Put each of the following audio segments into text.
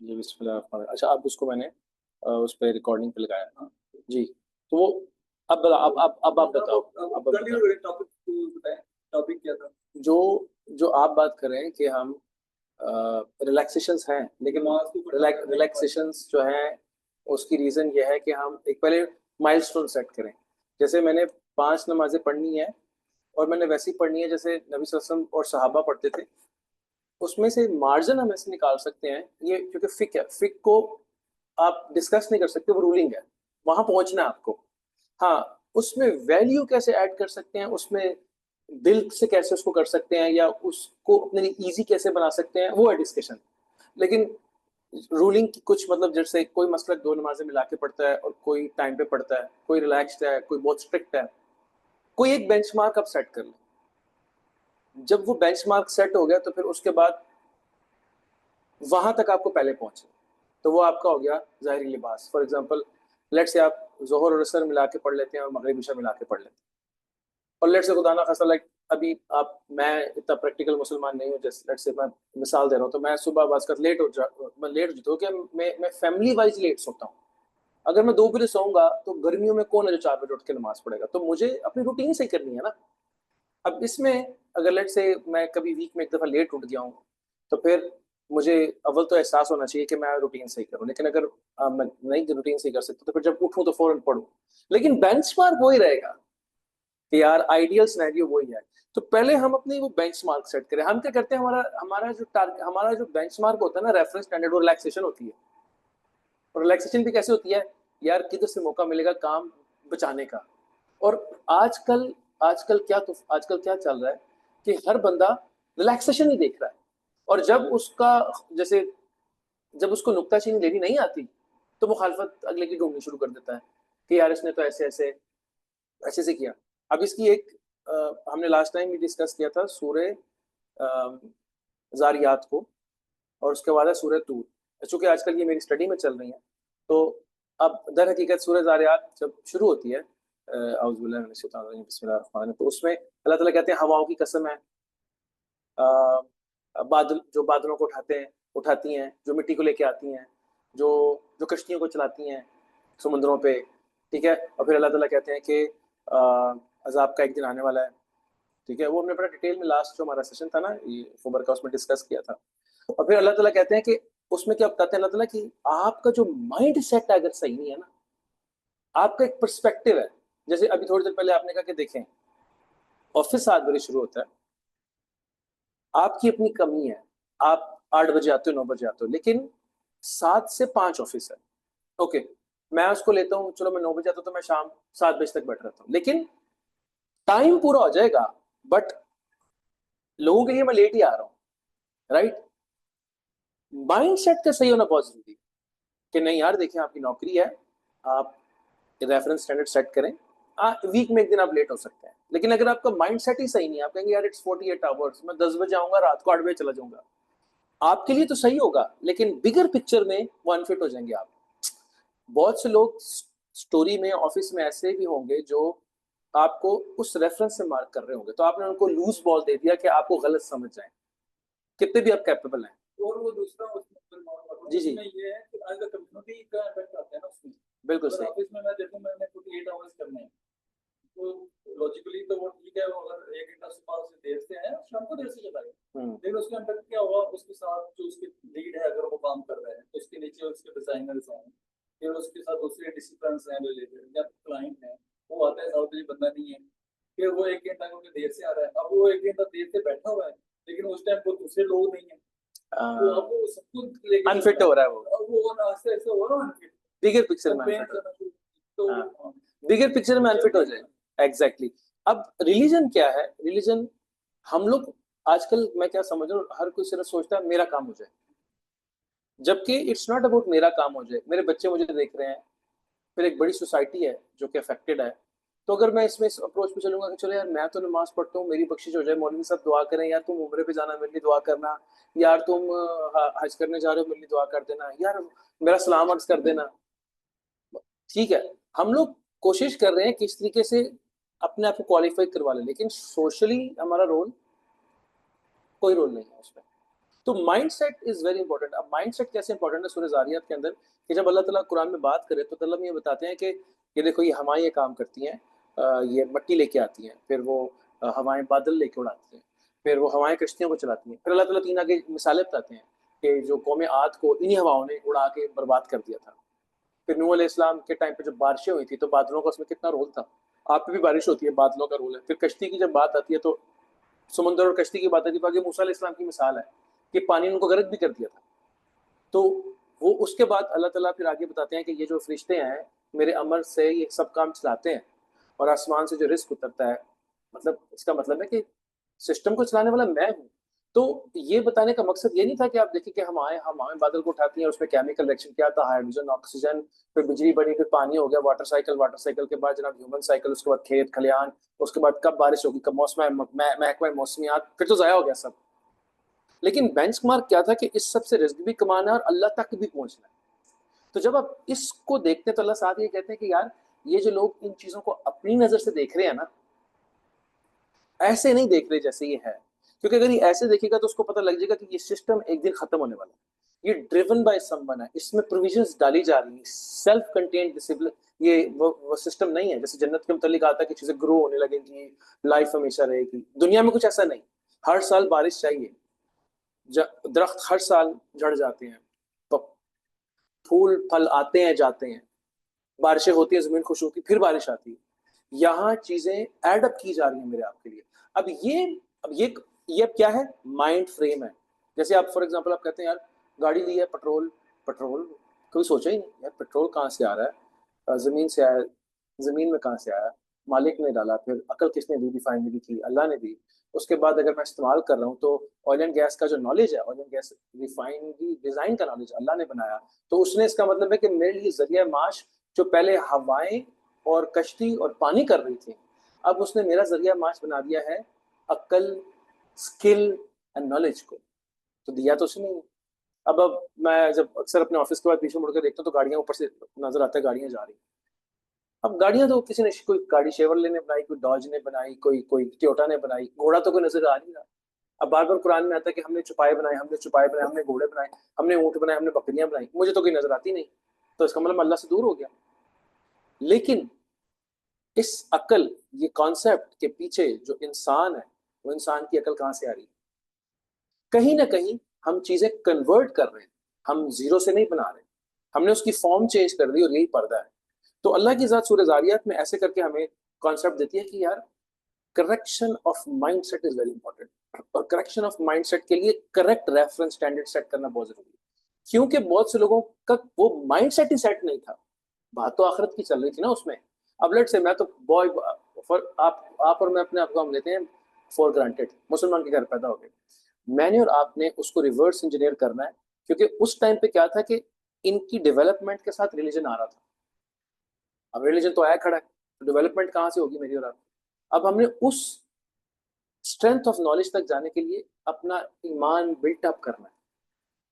جی بسم اللہ۔ اچھا اب اس کو میں نے اس پہ ریکارڈنگ پہ لگایا نا جی، تو وہ اب اب آپ بتاؤ، اب ٹاپک کیا تھا جو جو آپ بات کر رہے ہیں کہ ہم ریلیکسیشنس ہیں، لیکن ریلیکسیشنس جو ہیں اس کی ریزن یہ ہے کہ ہم ایک پہلے مائل سٹون سیٹ کریں۔ جیسے میں نے 5 نمازیں پڑھنی ہے اور میں نے ویسی پڑھنی ہے جیسے نبی صلی اللہ علیہ وسلم اور صحابہ پڑھتے تھے، اس میں سے مارجن ہم ایسے نکال سکتے ہیں، یہ کیونکہ فک ہے، فک کو آپ ڈسکس نہیں کر سکتے، وہ رولنگ ہے، وہاں پہنچنا ہے آپ کو۔ ہاں، اس میں ویلیو کیسے ایڈ کر سکتے ہیں، اس میں دل سے کیسے اس کو کر سکتے ہیں، یا اس کو اپنے لیے ایزی کیسے بنا سکتے ہیں، وہ ہے ڈسکشن۔ لیکن رولنگ کی کچھ مطلب جیسے کوئی مسئلہ 2 نمازیں ملا کے پڑھتا ہے اور کوئی ٹائم پہ پڑھتا ہے، کوئی ریلیکسڈ ہے، کوئی بہت اسٹرکٹ ہے، کوئی ایک بینچ مارک آپ سیٹ کر لیں۔ جب وہ بینچ مارک سیٹ ہو گیا تو پھر اس کے بعد وہاں تک آپ کو پہلے پہنچے، تو وہ آپ کا ہو گیا ظاہری لباس۔ فار ایگزامپل لیٹ سے آپ ظہر اور عصر ملا کے پڑھ لیتے ہیں اور مغرب عشاء ملا کے پڑھ لیتے ہیں، اور لیٹ سے خدا نہ خاصا لائک ابھی آپ، میں اتنا پریکٹیکل مسلمان نہیں ہوں، جیسے لیٹ سے میں مثال دے رہا ہوں، تو میں صبح بعض کا لیٹ میں لیٹ جاتا ہوں کہ میں فیملی وائز لیٹ سوتا ہوں۔ اگر میں 2 بجے سوؤں گا تو گرمیوں میں کون ہے جو 4 بجے اٹھ کے نماز پڑھے گا؟ تو مجھے اپنی روٹین صحیح کرنی ہے نا۔ اب اس میں اگر لیٹ سے میں کبھی ویک میں ایک دفعہ لیٹ اٹھ گیا ہوں تو پھر مجھے اول تو احساس ہونا چاہیے کہ میں روٹین صحیح کروں، لیکن اگر میں نہیں روٹین صحیح کر سکتا تو پھر جب اٹھوں تو فوراً پڑھوں، لیکن بینچ مارک وہی رہے گا کہ یار آئیڈیل سینیریو وہی ہے۔ تو پہلے ہم اپنی وہ بینچ مارک سیٹ کریں۔ ہم کیا کرتے ہیں، ہمارا جو بینچ مارک ہوتا ہے نا، ریفرنس اسٹینڈرڈ، وہ ریلیکسیشن ہوتی ہے۔ اور ریلیکسیشن بھی کیسے ہوتی ہے؟ یار کدھر سے موقع ملے گا کام بچانے کا۔ اور آج کل کیا چل رہا ہے کہ ہر بندہ ریلیکسیشن ہی دیکھ رہا ہے، اور جب اس کا جیسے جب اس کو نکتہ چینی لینی نہیں آتی تو مخالفت اگلے کی ڈھونڈنی شروع کر دیتا ہے کہ یار اس نے تو ایسے ایسے ایسے سے کیا۔ اب اس کی ایک ہم نے لاسٹ ٹائم بھی ڈسکس کیا تھا سورہ زاریات کو، اور اس کے بعد ہے سورہ طور۔ چونکہ آج کل یہ میری اسٹڈی میں چل رہی ہیں، تو اب در حقیقت سورہ زاریات جب شروع ہوتی ہے اعوذ باللہ من الشیطان الرجیم بسم اللہ الرحمن الرحیم، تو اس میں اللہ تعالیٰ کہتے ہیں ہواؤں کی قسم ہے، بادل جو بادلوں کو اٹھاتی ہیں، جو مٹی کو لے کے آتی ہیں، جو جو کشتیوں کو چلاتی ہیں سمندروں پہ، ٹھیک ہے۔ اور پھر اللہ تعالیٰ کہتے ہیں کہ عذاب کا ایک دن آنے والا ہے، ٹھیک ہے۔ وہ ہم نے بڑا ڈیٹیل میں لاسٹ جو ہمارا سیشن تھا نا یہ خبر کا، اس میں ڈسکس کیا تھا۔ اور پھر اللہ تعالیٰ کہتے ہیں کہ اس میں کیا بتاتے ہیں اللہ تعالیٰ کہ آپ کا جو مائنڈ سیٹ اگر صحیح نہیں ہے نا، آپ کا ایک پرسپیکٹو ہے، جیسے ابھی تھوڑی دیر پہلے آپ نے کہا کہ دیکھیں آفس 7 بجے شروع ہوتا ہے، آپ کی اپنی کمی ہے، آپ 8 بجے آتے ہو، 9 بجے آتے ہو، لیکن 7 سے 5 آفس ہے، اوکے، میں اس کو لیتا ہوں، چلو میں 9 بجے آتا ہوں تو میں شام 7 بجے تک بیٹھ رہتا ہوں، لیکن ٹائم پورا ہو جائے گا، بٹ لوگوں کے لیے میں لیٹ ہی آ رہا ہوں، رائٹ؟ مائنڈ سیٹ کا صحیح ہونا بہت ضروری ہے کہ نہیں یار دیکھیں آپ کی نوکری ہے، آپ ریفرنس اسٹینڈرڈ سیٹ کریں، ویک میں ایک دن آپ لیٹ ہو سکتے ہیں، لیکن اگر آپ کا مائنڈ سیٹ ہی صحیح نہیں ہے، آپ کہیں گے یار اٹس 48 آورس، میں 10 بجے آؤں گا، رات کو 8 بجے چلا جاؤں گا، آپ کے لیے تو صحیح ہوگا لیکن بگر پکچر میں وہ انفٹ ہو جائیں گے آپ۔ بہت سے لوگ اسٹوری میں آفس میں ایسے بھی ہوں گے جو آپ کو اس ریفرنس سے مارک کر رہے ہوں گے، تو آپ نے ان کو لوز بال دے دیا کہ آپ کو غلط سمجھ جائیں، کتنے بھی آپ کیپیبل ہیں۔ اور وہ دوسرا جی جی یہ ہے کہ آج کمیونٹی کا افیکٹ آتا ہے نا اس میں، بالکل صحیح۔ آفس میں دیکھوں میں نے 48 آورس کرنے ہیں، تو لاجیکلی تو وہ ٹھیک ہے، وہ اگر 1 گھنٹہ صبح سے دیر سے ہے شام کو دیر سے چلا گیا، لیکن اس کا امپیکٹ کیا ہوا، اس کے ساتھ جو اس کے لیڈ ہے اگر وہ کام کر رہے ہیں تو اس کے نیچے اس کے ڈیزائنرز ہیں، پھر اس کے ساتھ دوسرے ڈسپلنس ہیں ریلیٹڈ یا کلائنٹ ہیں، وہ آتا ہے 7 بجے بندہ نہیں ہے، پھر وہ 1 گھنٹہ کیونکہ دیر سے آ رہا ہے، اب وہ 1 گھنٹہ دیر سے بیٹھا ہوا ہے لیکن اس ٹائم کوئی دوسرے لوگ نہیں ہیں، انفٹ ہو رہا ہے، وہ بگر پکچر میں بگر پکچر میں انفٹ ہو جائے، ایگزیکٹلی۔ اب ریلیجن کیا ہے؟ ریلیجن ہم لوگ آج کل میں کیا سمجھ رہا ہوں، ہر کوئی صرف سوچتا ہے میرا کام ہو جائے، جبکہ اٹس ناٹ اباؤٹ میرا کام ہو جائے، میرے بچے مجھے دیکھ رہے ہیں، پھر ایک بڑی سوسائٹی ہے جو کہ افیکٹڈ ہے، تو اگر میں اس میں اس اپروچ پہ چلوں گا کہ چلو یار میں تو نماز پڑھتا ہوں، میری بخشش ہو جائے، مولوی صاحب دعا کریں، یار تم عمرے پہ جانا میرے لیے دعا کرنا، یار تم حج کرنے جا رہے ہو میرے لیے دعا کر دینا، یار میرا سلام عرض کر دینا، ٹھیک ہے۔ ہم لوگ کوشش کر رہے ہیں کہ اس طریقے سے اپنے آپ کو کوالیفائی کروا لیں، لیکن سوشلی ہمارا رول کوئی رول نہیں ہے اس میں۔ تو mindset is very important. اب مائنڈ سیٹ کیسے انپورٹنٹ ہے سورہ زاریات کے اندر کہ جب اللہ تعالیٰ قرآن میں بات کرے تو اللہ یہ بتاتے ہیں کہ یہ دیکھو یہ ہوائیں یہ کام کرتی ہیں, یہ مٹی لے کے آتی ہیں, پھر وہ ہوائیں بادل لے کے اڑاتی ہیں, پھر وہ ہوائیں کشتیوں کو چلاتی ہیں. پھر اللہ تعالیٰ 3 آگے مثالیں بتاتے ہیں کہ جو قوم عاد کو انہی ہواؤں نے اڑا کے برباد کر دیا تھا. پھر نوح علیہ السلام کے ٹائم پہ جب بارشیں ہوئی تھی تو بادلوں کا اس میں کتنا رول تھا. آپ پہ بھی بارش ہوتی ہے, بادلوں کا رول ہے. پھر کشتی کی جب بات آتی ہے تو سمندر اور کشتی کی بات آتی ہے. موسیٰ علیہ السلام کی مثال ہے کہ پانی نے ان کو غرق بھی کر دیا تھا. تو وہ اس کے بعد اللہ تعالیٰ پھر آگے بتاتے ہیں کہ یہ جو فرشتے ہیں میرے امر سے یہ سب کام چلاتے ہیں, اور آسمان سے جو رزق اترتا ہے, مطلب اس کا مطلب ہے کہ سسٹم کو چلانے والا میں ہوں. تو یہ بتانے کا مقصد یہ نہیں تھا کہ آپ دیکھیں کہ ہم آئے بادل کو اٹھاتی ہیں, اس میں کیمیکل ریئیکشن کیا تھا, ہائیڈروجن آکسیجن, پھر بجلی بنی, پھر پانی ہو گیا, واٹر سائیکل کے بعد جناب ہیومن سائیکل, اس کے بعد کھیت کھلیان, اس کے بعد کب بارش ہوگی, کب محکمہ موسمیات, پھر تو ضائع ہو گیا سب. لیکن بینچ مارک کیا تھا کہ اس سب سے رزق بھی کمانا ہے اور اللہ تک بھی پہنچنا ہے. تو جب آپ اس کو دیکھتے ہیں تو اللہ ساتھ یہ کہتے ہیں کہ یار یہ جو لوگ ان چیزوں کو اپنی نظر سے دیکھ رہے ہیں نا, ایسے نہیں دیکھ رہے جیسے یہ ہے. کیونکہ اگر یہ ایسے دیکھے گا تو اس کو پتہ لگ جائے گا کہ یہ سسٹم ایک دن ختم ہونے والا ہے. یہ ڈریون بائی سم ون ہے, اس میں پروویژنز ڈالی جا رہی ہیں, سیلف کنٹینڈ ڈسپلن. یہ وہ سسٹم نہیں ہے جیسے جنت کے متعلق آتا ہے کہ چیزیں گرو ہونے لگیں گی, لائف ہمیشہ رہے گی. دنیا میں کچھ ایسا نہیں. ہر سال بارش چاہیے, درخت ہر سال جھڑ جاتے ہیں, پھول پھل آتے ہیں جاتے ہیں, بارشیں ہوتی ہیں, زمین خوش ہوتی ہے, پھر بارش آتی ہے. یہاں چیزیں ایڈ اپ کی جا رہی ہیں میرے آپ کے لیے. اب یہ کیا ہے, مائنڈ فریم ہے. جیسے آپ فار ایگزامپل آپ کہتے ہیں یار گاڑی لی ہے, پیٹرول کبھی سوچا ہی نہیں یار پیٹرول کہاں سے آ رہا ہے, زمین سے آیا, زمین میں کہاں سے آیا, مالک نے ڈالا, پھر عقل کس نے دی, ریفائنری کی اللہ نے دی. اس کے بعد اگر میں استعمال کر رہا ہوں تو آئل اینڈ گیس کا جو نالج ہے, oil and gas refinery design کا نالج اللہ نے بنایا. تو اس نے اس کا مطلب ہے کہ میرے لیے ذریعہ معاش جو پہلے ہوائیں اور کشتی اور پانی کر رہی تھی, اب اس نے میرا ذریعہ معاش بنا دیا ہے عقل, اسکل اینڈ نالج کو. تو دیا تو اس نے. اب میں جب اکثر اپنے آفس کے بعد پیچھے مڑ کر دیکھتا ہوں تو گاڑیاں اوپر سے نظر آتا ہے, گاڑیاں جا رہی ہیں. اب گاڑیاں تو کسی نے, کوئی گاڑی شیورلے نے بنائی, کوئی ڈاج نے بنائی, کوئی ٹویوٹا نے بنائی, گھوڑا تو کوئی نظر آ نہیں رہا. اب بار بار قرآن میں آتا ہے کہ ہم نے چھپائے بنائے, ہم نے گھوڑے بنائے, ہم نے اونٹ بنائے, ہم نے بکریاں بنائی, مجھے تو کوئی نظر آتی نہیں. تو اس کا مطلب اللہ سے دور ہو گیا. لیکن اس عقل, یہ کانسیپٹ کے پیچھے جو انسان ہے, وہ انسان کی عقل کہاں سے آ رہی ہے؟ کہیں نہ کہیں ہم چیزیں کنورٹ کر رہے ہیں, ہم زیرو سے نہیں بنا رہے, ہم نے اس کی فارم چینج کر دی, اور یہی پردہ ہے. تو اللہ کی ذات سورہ زاریات میں ایسے کر کے ہمیں کانسیپٹ دیتی ہے کہ یار correction of mindset is very important. اور کریکشن آف مائنڈ سیٹ کے لیے کریکٹ ریفرنس اسٹینڈرڈ سیٹ کرنا بہت ضروری ہے. کیونکہ بہت سے لوگوں کا وہ مائنڈ سیٹ ہی سیٹ نہیں تھا, بات تو آخرت کی چل رہی تھی نا اس میں. اب لیٹ سے میں تو آپ اور میں اپنے آپ کو ہم لیتے ہیں فور گرانٹیڈ, مسلمان کے گھر پیدا ہو گئے, میں نے اور آپ نے اس کو ریورس انجینئر کرنا ہے. کیونکہ اس ٹائم پہ کیا تھا کہ ان کی ڈیولپمنٹ کے ساتھ ریلیجن آ رہا تھا. اب ریلیجن تو آیا کھڑا ہے, تو ڈیولپمنٹ کہاں سے ہوگی میری اور آپ. اب ہم نے اس اسٹرینتھ آف نالج تک جانے کے لیے اپنا ایمان بلٹ اپ کرنا ہے.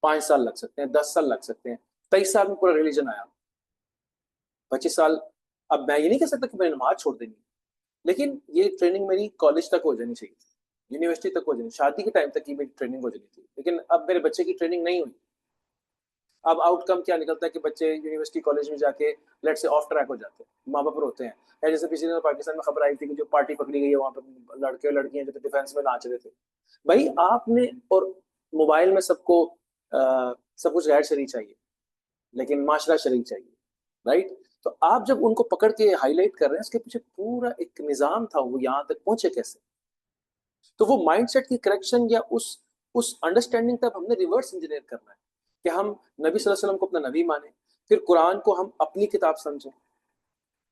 5 سال لگ سکتے ہیں, 10 سال لگ سکتے ہیں, 23 سال میں پورا ریلیجن آیا, 25 سال. اب میں یہ نہیں کہہ سکتا کہ میں نے نماز چھوڑ دینی, لیکن یہ ٹریننگ میری کالج تک ہو جانی چاہیے تھی, یونیورسٹی تک ہو جانی, شادی کے ٹائم تک کی میری ٹریننگ ہو جانی تھی. لیکن اب میرے بچے کی ٹریننگ نہیں ہوئی. اب آؤٹ کم کیا نکلتا ہے کہ بچے یونیورسٹی کالج میں جا کے لیٹ سے آف ٹریک ہو جاتے ہیں, ماں باپ روتے ہیں. یا جیسے پچھلے دنوں پاکستان میں خبر آئی تھی کہ جو پارٹی پکڑی گئی ہے وہاں پہ لڑکے اور لڑکیاں جو ڈیفینس میں ناچ رہے تھے. بھائی آپ نے, اور موبائل میں سب کو سب کچھ غیر شرعی چاہیے, لیکن معاشرہ شرعی چاہیے, رائٹ. تو آپ جب ان کو پکڑ کے ہائی لائٹ کر رہے ہیں, اس کے پیچھے پورا ایک نظام تھا, وہ یہاں تک پہنچے کیسے. تو وہ مائنڈ سیٹ کی کریکشن یا اس انڈرسٹینڈنگ تک ہم نے ریورس انجینئر کرنا ہے کہ ہم نبی صلی اللہ علیہ وسلم کو اپنا نبی مانیں, پھر قرآن کو ہم اپنی کتاب سمجھیں,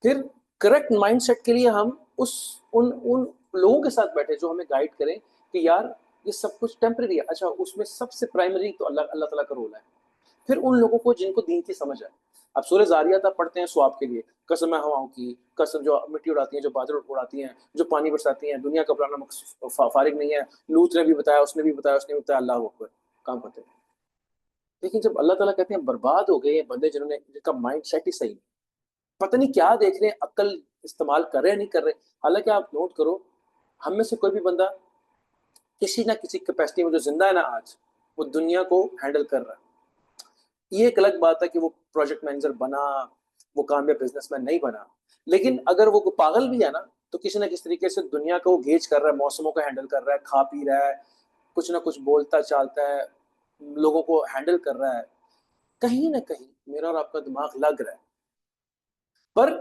پھر کریکٹ مائنڈ سیٹ کے لیے ہم ان لوگوں کے ساتھ بیٹھے جو ہمیں گائیڈ کریں کہ یار یہ سب کچھ ٹیمپرری ہے. اچھا, اس میں سب سے پرائمری تو اللہ تعالیٰ کا رول ہے. پھر ان لوگوں کو جن کو دین کی سمجھ ہے. اب سورہ زاریات آپ پڑھتے ہیں ثواب کے لیے, قسم ہے ہواؤں کی, قسم جو مٹی اڑاتی ہیں, جو بادل اڑاتی ہیں, جو پانی برساتی ہیں, دنیا کا پرانا فارغ نہیں ہے. لوط نے بھی بتایا, اس نے بھی بتایا, اللہ اکبر, کام کرتے ہیں. لیکن جب اللہ تعالیٰ کہتے ہیں برباد ہو گئے بندے جن کا مائنڈ سیٹ ہی صحیح نہیں, پتہ نہیں کیا دیکھ رہے ہیں, عقل استعمال کر رہے ہیں نہیں کر رہے. حالانکہ آپ نوٹ کرو, ہم میں سے کوئی بھی بندہ کسی نہ کسی کیپیسٹی میں جو زندہ ہے نا آج, وہ دنیا کو ہینڈل کر رہا ہے. یہ ایک الگ بات ہے کہ وہ پروجیکٹ مینیجر بنا، وہ کامیاب بزنس مین نہیں بنا، لیکن اگر وہ پاگل بھی ہے نا تو کسی نہ کسی طریقے سے دنیا کو وہ گیج کر رہا ہے، موسموں کو ہینڈل کر رہا ہے، کھا پی رہا ہے، کچھ نہ کچھ بولتا چالتا ہے، لوگوں کو ہینڈل کر رہا ہے. کہیں نہ کہیں میرا اور آپ کا دماغ لگ رہا ہے. پر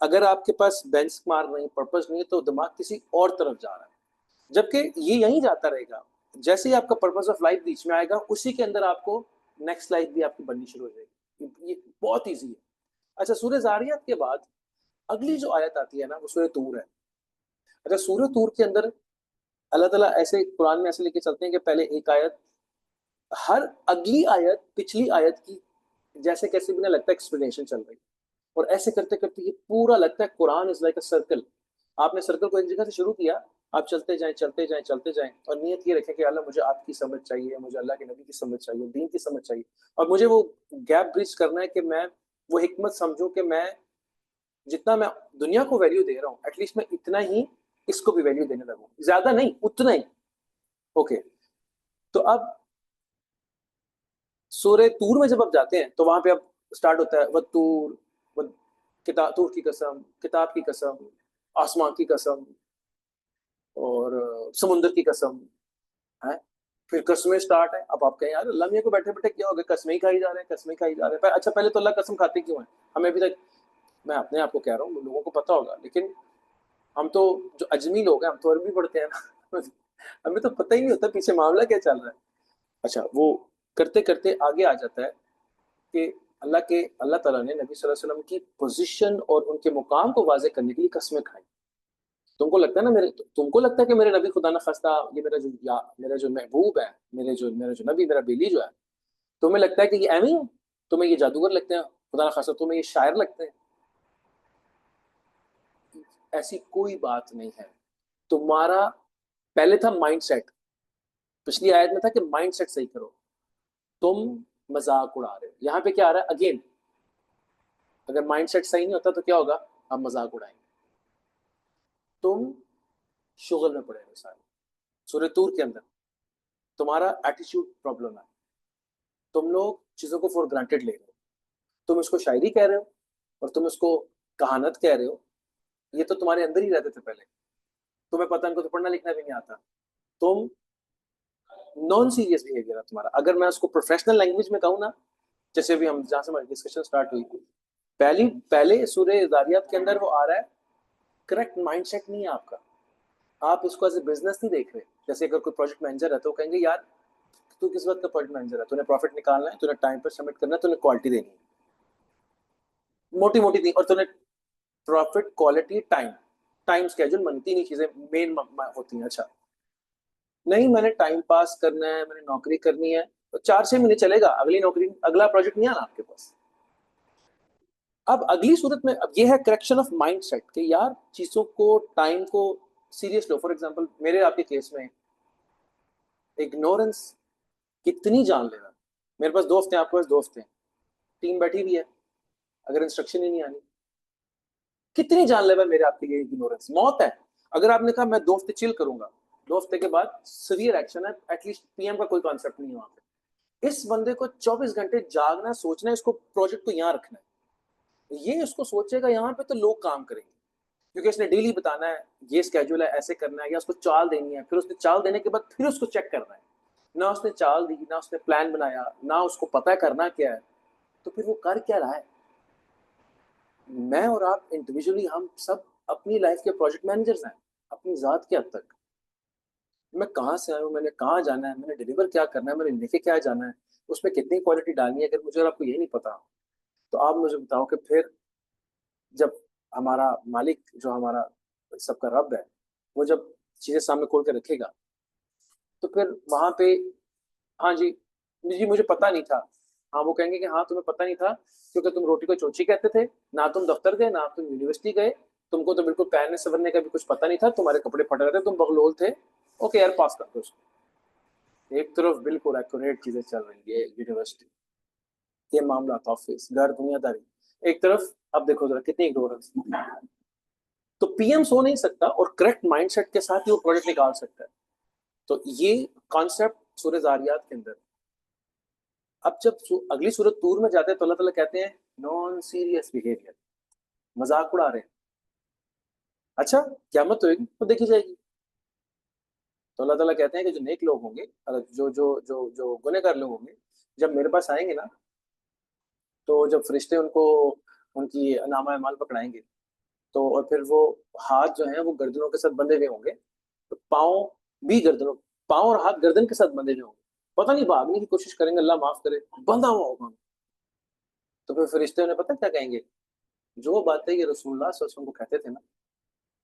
اگر آپ کے پاس بینچ مارک نہیں، پرپز نہیں ہے، تو دماغ کسی اور طرف جا رہا ہے. جبکہ یہ یہیں جاتا رہے گا. جیسے ہی آپ کا پرپز آف لائف بیچ میں آئے گا، اسی کے اندر آپ کو نیکسٹ لائف بھی آپ کی بننی شروع ہو جائے گی. یہ بہت ایزی ہے. اچھا، سورہ زاریات کے بعد اگلی جو آیت آتی ہے نا، وہ سورہ طور ہے. اچھا، سورہ طور کے اندر اللہ تعالیٰ ایسے قرآن میں ایسے لے کے چلتے ہیں کہ پہلے ایک آیت، ہر اگلی آیت پچھلی آیت کی جیسے کیسے بھی نہ لگتا ہے ایکسپلینیشن چل رہی، اور ایسے کرتے کرتے یہ پورا لگتا ہے قرآن از لائک اے سرکل. آپ نے سرکل کو ایک جگہ سے شروع کیا، آپ چلتے جائیں چلتے جائیں چلتے جائیں، اور نیت یہ رکھیں کہ اللہ مجھے آپ کی سمجھ چاہیے، مجھے اللہ کے نبی کی سمجھ چاہیے، دین کی سمجھ چاہیے، اور مجھے وہ گیپ برج کرنا ہے کہ میں وہ حکمت سمجھوں کہ میں جتنا میں دنیا کو ویلیو دے رہا ہوں، ایٹ لیسٹ میں اتنا ہی اس کو بھی ویلیو دینے لگوں، زیادہ نہیں اتنا ہی. اوکے، تو اب سورہ طور میں جب آپ جاتے ہیں تو وہاں پہ اب اسٹارٹ ہوتا ہے وَالطُّورِ، کتاب طور کی قسم، کتاب کی قسم، آسمان کی قسم، اور سمندر کی قسم ہے. پھر قسمیں اسٹارٹ ہیں. اب آپ کہیں یار اللہ میاں کو بیٹھے بیٹھے کیا ہو گیا، قسمیں ہی کھائی جا رہے ہیں، قسمیں کھائی جا رہے ہیں. اچھا، پہلے تو اللہ قسم کھاتے کیوں ہیں؟ ہمیں ابھی تک، میں اپنے آپ کو کہہ رہا ہوں، لوگوں کو پتا ہوگا، لیکن ہم تو جو اجمی لوگ ہیں ہم تو عربی پڑھتے ہیں نا ہمیں تو پتہ ہی نہیں ہوتا پیچھے معاملہ کیا چل رہا ہے. اچھا، وہ کرتے کرتے آگے آ جاتا ہے کہ اللہ تعالیٰ نے نبی صلی اللہ علیہ وسلم کی پوزیشن اور ان کے مقام کو واضح کرنے کے لیے قسمیں کھائی. تم کو لگتا ہے نا تم کو لگتا ہے کہ میرے نبی خدا نہ خواستہ یہ میرا جو محبوب ہے، میرا جو نبی، میرا بیلی جو ہے، تمہیں لگتا ہے کہ یہ ایویں ہے؟ تمہیں یہ جادوگر لگتے ہیں خدا نہ خواستہ، تمہیں یہ شاعر لگتے ہیں؟ ایسی کوئی بات نہیں ہے. تمہارا پہلے تھا مائنڈ سیٹ، پچھلی آیت میں تھا کہ مائنڈ سیٹ صحیح کرو. تم مذاق اڑا رہے ہو. یہاں پہ کیا آ رہا ہے اگین؟ اگر مائنڈ سیٹ صحیح نہیں ہوتا تو کیا ہوگا؟ ہم مذاق اڑائیں گے. تم شغل میں پڑے ہوئے سارے. سورہ طور کے اندر تمہارا ایٹیچیوڈ پرابلم ہے. تم لوگ چیزوں کو فور گرانٹیڈ لے رہے ہو. تم اس کو شاعری کہہ رہے ہو اور تم اس کو کہانت کہہ رہے ہو. یہ تو تمہارے اندر ہی رہتے تھے پہلے. تمہیں پتہ ان کو تو پڑھنا لکھنا بھی نہیں آتا. تم نان سیریس بہیویئر ہے تمہارا. اگر میں اس کو پروفیشنل لینگویج میں کہوں نا، جیسے بھی ہم جہاں سے ہماری ڈسکشن سٹارٹ ہوئی، پہلے سورہ زاریات کے اندر وہ آ رہا ہے کریکٹ مائنڈ سیٹ نہیں ہے آپ کا. آپ اس کو ایز اے بزنس نہیں دیکھ رہے. جیسے اگر کوئی پروجیکٹ مینیجر ہے تو کہیں گے یار تو کس وقت کا پروجیکٹ مینیجر ہے، تو نے پروفٹ نکالنا ہے، تو نے ٹائم پر سبمٹ کرنا ہے، تو نے کوالٹی دینی ہے، موٹی موٹی دی، اور تو نے پروفٹ، کوالٹی، ٹائم اسکیجول، من تین ہی چیزیں مین ہوتی ہیں. اچھا نہیں، میں نے ٹائم پاس کرنا ہے، میں نے نوکری کرنی ہے، تو 4-6 مہینے چلے گا، اگلی نوکری، اگلا پروجیکٹ نہیں آنا آپ کے پاس. اب اگلی صورت میں اب یہ ہے کریکشن آف مائنڈ سیٹ کہ یار چیزوں کو، ٹائم کو سیریس لو. فار ایگزامپل میرے آپ کے کیس میں اگنورنس کتنی جان لینا. میرے پاس دوست ہیں، آپ کے پاس دوست ہیں، ٹیم بیٹھی ہوئی ہے، اگر انسٹرکشن ہی نہیں آنی، کتنی جان لیوا میرے آپ کے لیے اگنورنس موت ہے. اگر آپ نے کہا میں دوست چل کروں گا، دوست کے بعد سیویئر ایکشن ہے. ایٹ لیسٹ پی ایم کا کوئی کانسیپٹ نہیں ہے وہاں پہ. اس بندے کو 24 گھنٹے جاگنا، سوچنا ہے، اس کو پروجیکٹ کو یہاں رکھنا ہے. یہ اس کو سوچے گا یہاں پہ تو لوگ کام کریں گے، کیونکہ اس نے ڈیلی بتانا ہے یہ اسکیجول ہے، ایسے کرنا ہے، یا اس کو چال دینی ہے. پھر اس نے چال دینے کے بعد پھر اس کو چیک کرنا ہے. نہ اس نے چال دی، نہ اس نے پلان بنایا، نہ اس کو پتہ کرنا کیا ہے، تو پھر وہ کر کیا رہا ہے؟ میں اور آپ انڈیویجولی ہم سب اپنی لائف کے پروجیکٹ مینیجرز ہیں اپنی ذات کے حد تک. میں کہاں سے آیا ہوں، میں نے کہاں جانا ہے، میں نے ڈیلیور کیا کرنا ہے، میں نے لے کے کیا جانا ہے، اس میں کتنی کوالٹی ڈالنی ہے. اگر مجھے اور آپ کو یہ نہیں پتا تو آپ مجھے بتاؤ کہ پھر جب ہمارا مالک جو ہمارا سب کا رب ہے، وہ جب چیزیں سامنے کھول کے رکھے گا تو پھر وہاں پہ ہاں جی مجھے پتا نہیں تھا. ہاں وہ کہیں گے کہ ہاں تمہیں پتا نہیں تھا کیونکہ تم روٹی کو چوچی کہتے تھے، نہ تم دفتر گئے، نہ تم یونیورسٹی گئے، تم کو تو بالکل پہننے سورنے کا بھی کچھ پتا نہیں تھا، تمہارے کپڑے پھٹ رہے تھے، تم بغلول تھے. اوکے یار، پاس کر دو اس کو. ایک طرف بالکل ایکوریٹ چیزیں چل رہی ہے، یونیورسٹی کے معاملات، آفس، گھر، دنیا داری، ایک طرف. اب دیکھو ذرا کتنی اگنورنس. تو پی ایم سو نہیں سکتا اور کریکٹ مائنڈ سیٹ کے ساتھ ہی وہ پروجیکٹ نکال سکتا ہے. تو یہ کانسیپٹ سورہ زاریات کے اندر. اب جب اگلی سورت طور میں جاتے ہیں تو اللہ تعالیٰ کہتے ہیں نان سیریس بیہیویئر، مذاق اڑا رہے ہیں. اچھا قیامت تو ہوگی تو دیکھی جائے گی. تو اللہ تعالیٰ کہتے ہیں کہ جو نیک لوگ ہوں گے، جو جو جو جو گنہگار لوگ ہوں گے، جب میرے پاس آئیں گے نا، تو جب فرشتے ان کو ان کی نامہ اعمال پکڑائیں گے تو، اور پھر وہ ہاتھ جو ہیں وہ گردنوں کے ساتھ بندھے ہوئے ہوں گے، تو پاؤں بھی گردنوں، پاؤں اور ہاتھ گردن کے ساتھ بندھے ہوئے ہوں گے. پتہ نہیں بھاگنے کی کوشش کریں گے، اللہ معاف کرے، بندھا ہوا ہوگا. تو پھر فرشتے انہیں پتہ کیا کہیں گے؟ جو باتیں یہ رسول اللہ صلی اللہ علیہ وسلم کو کہتے تھے نا،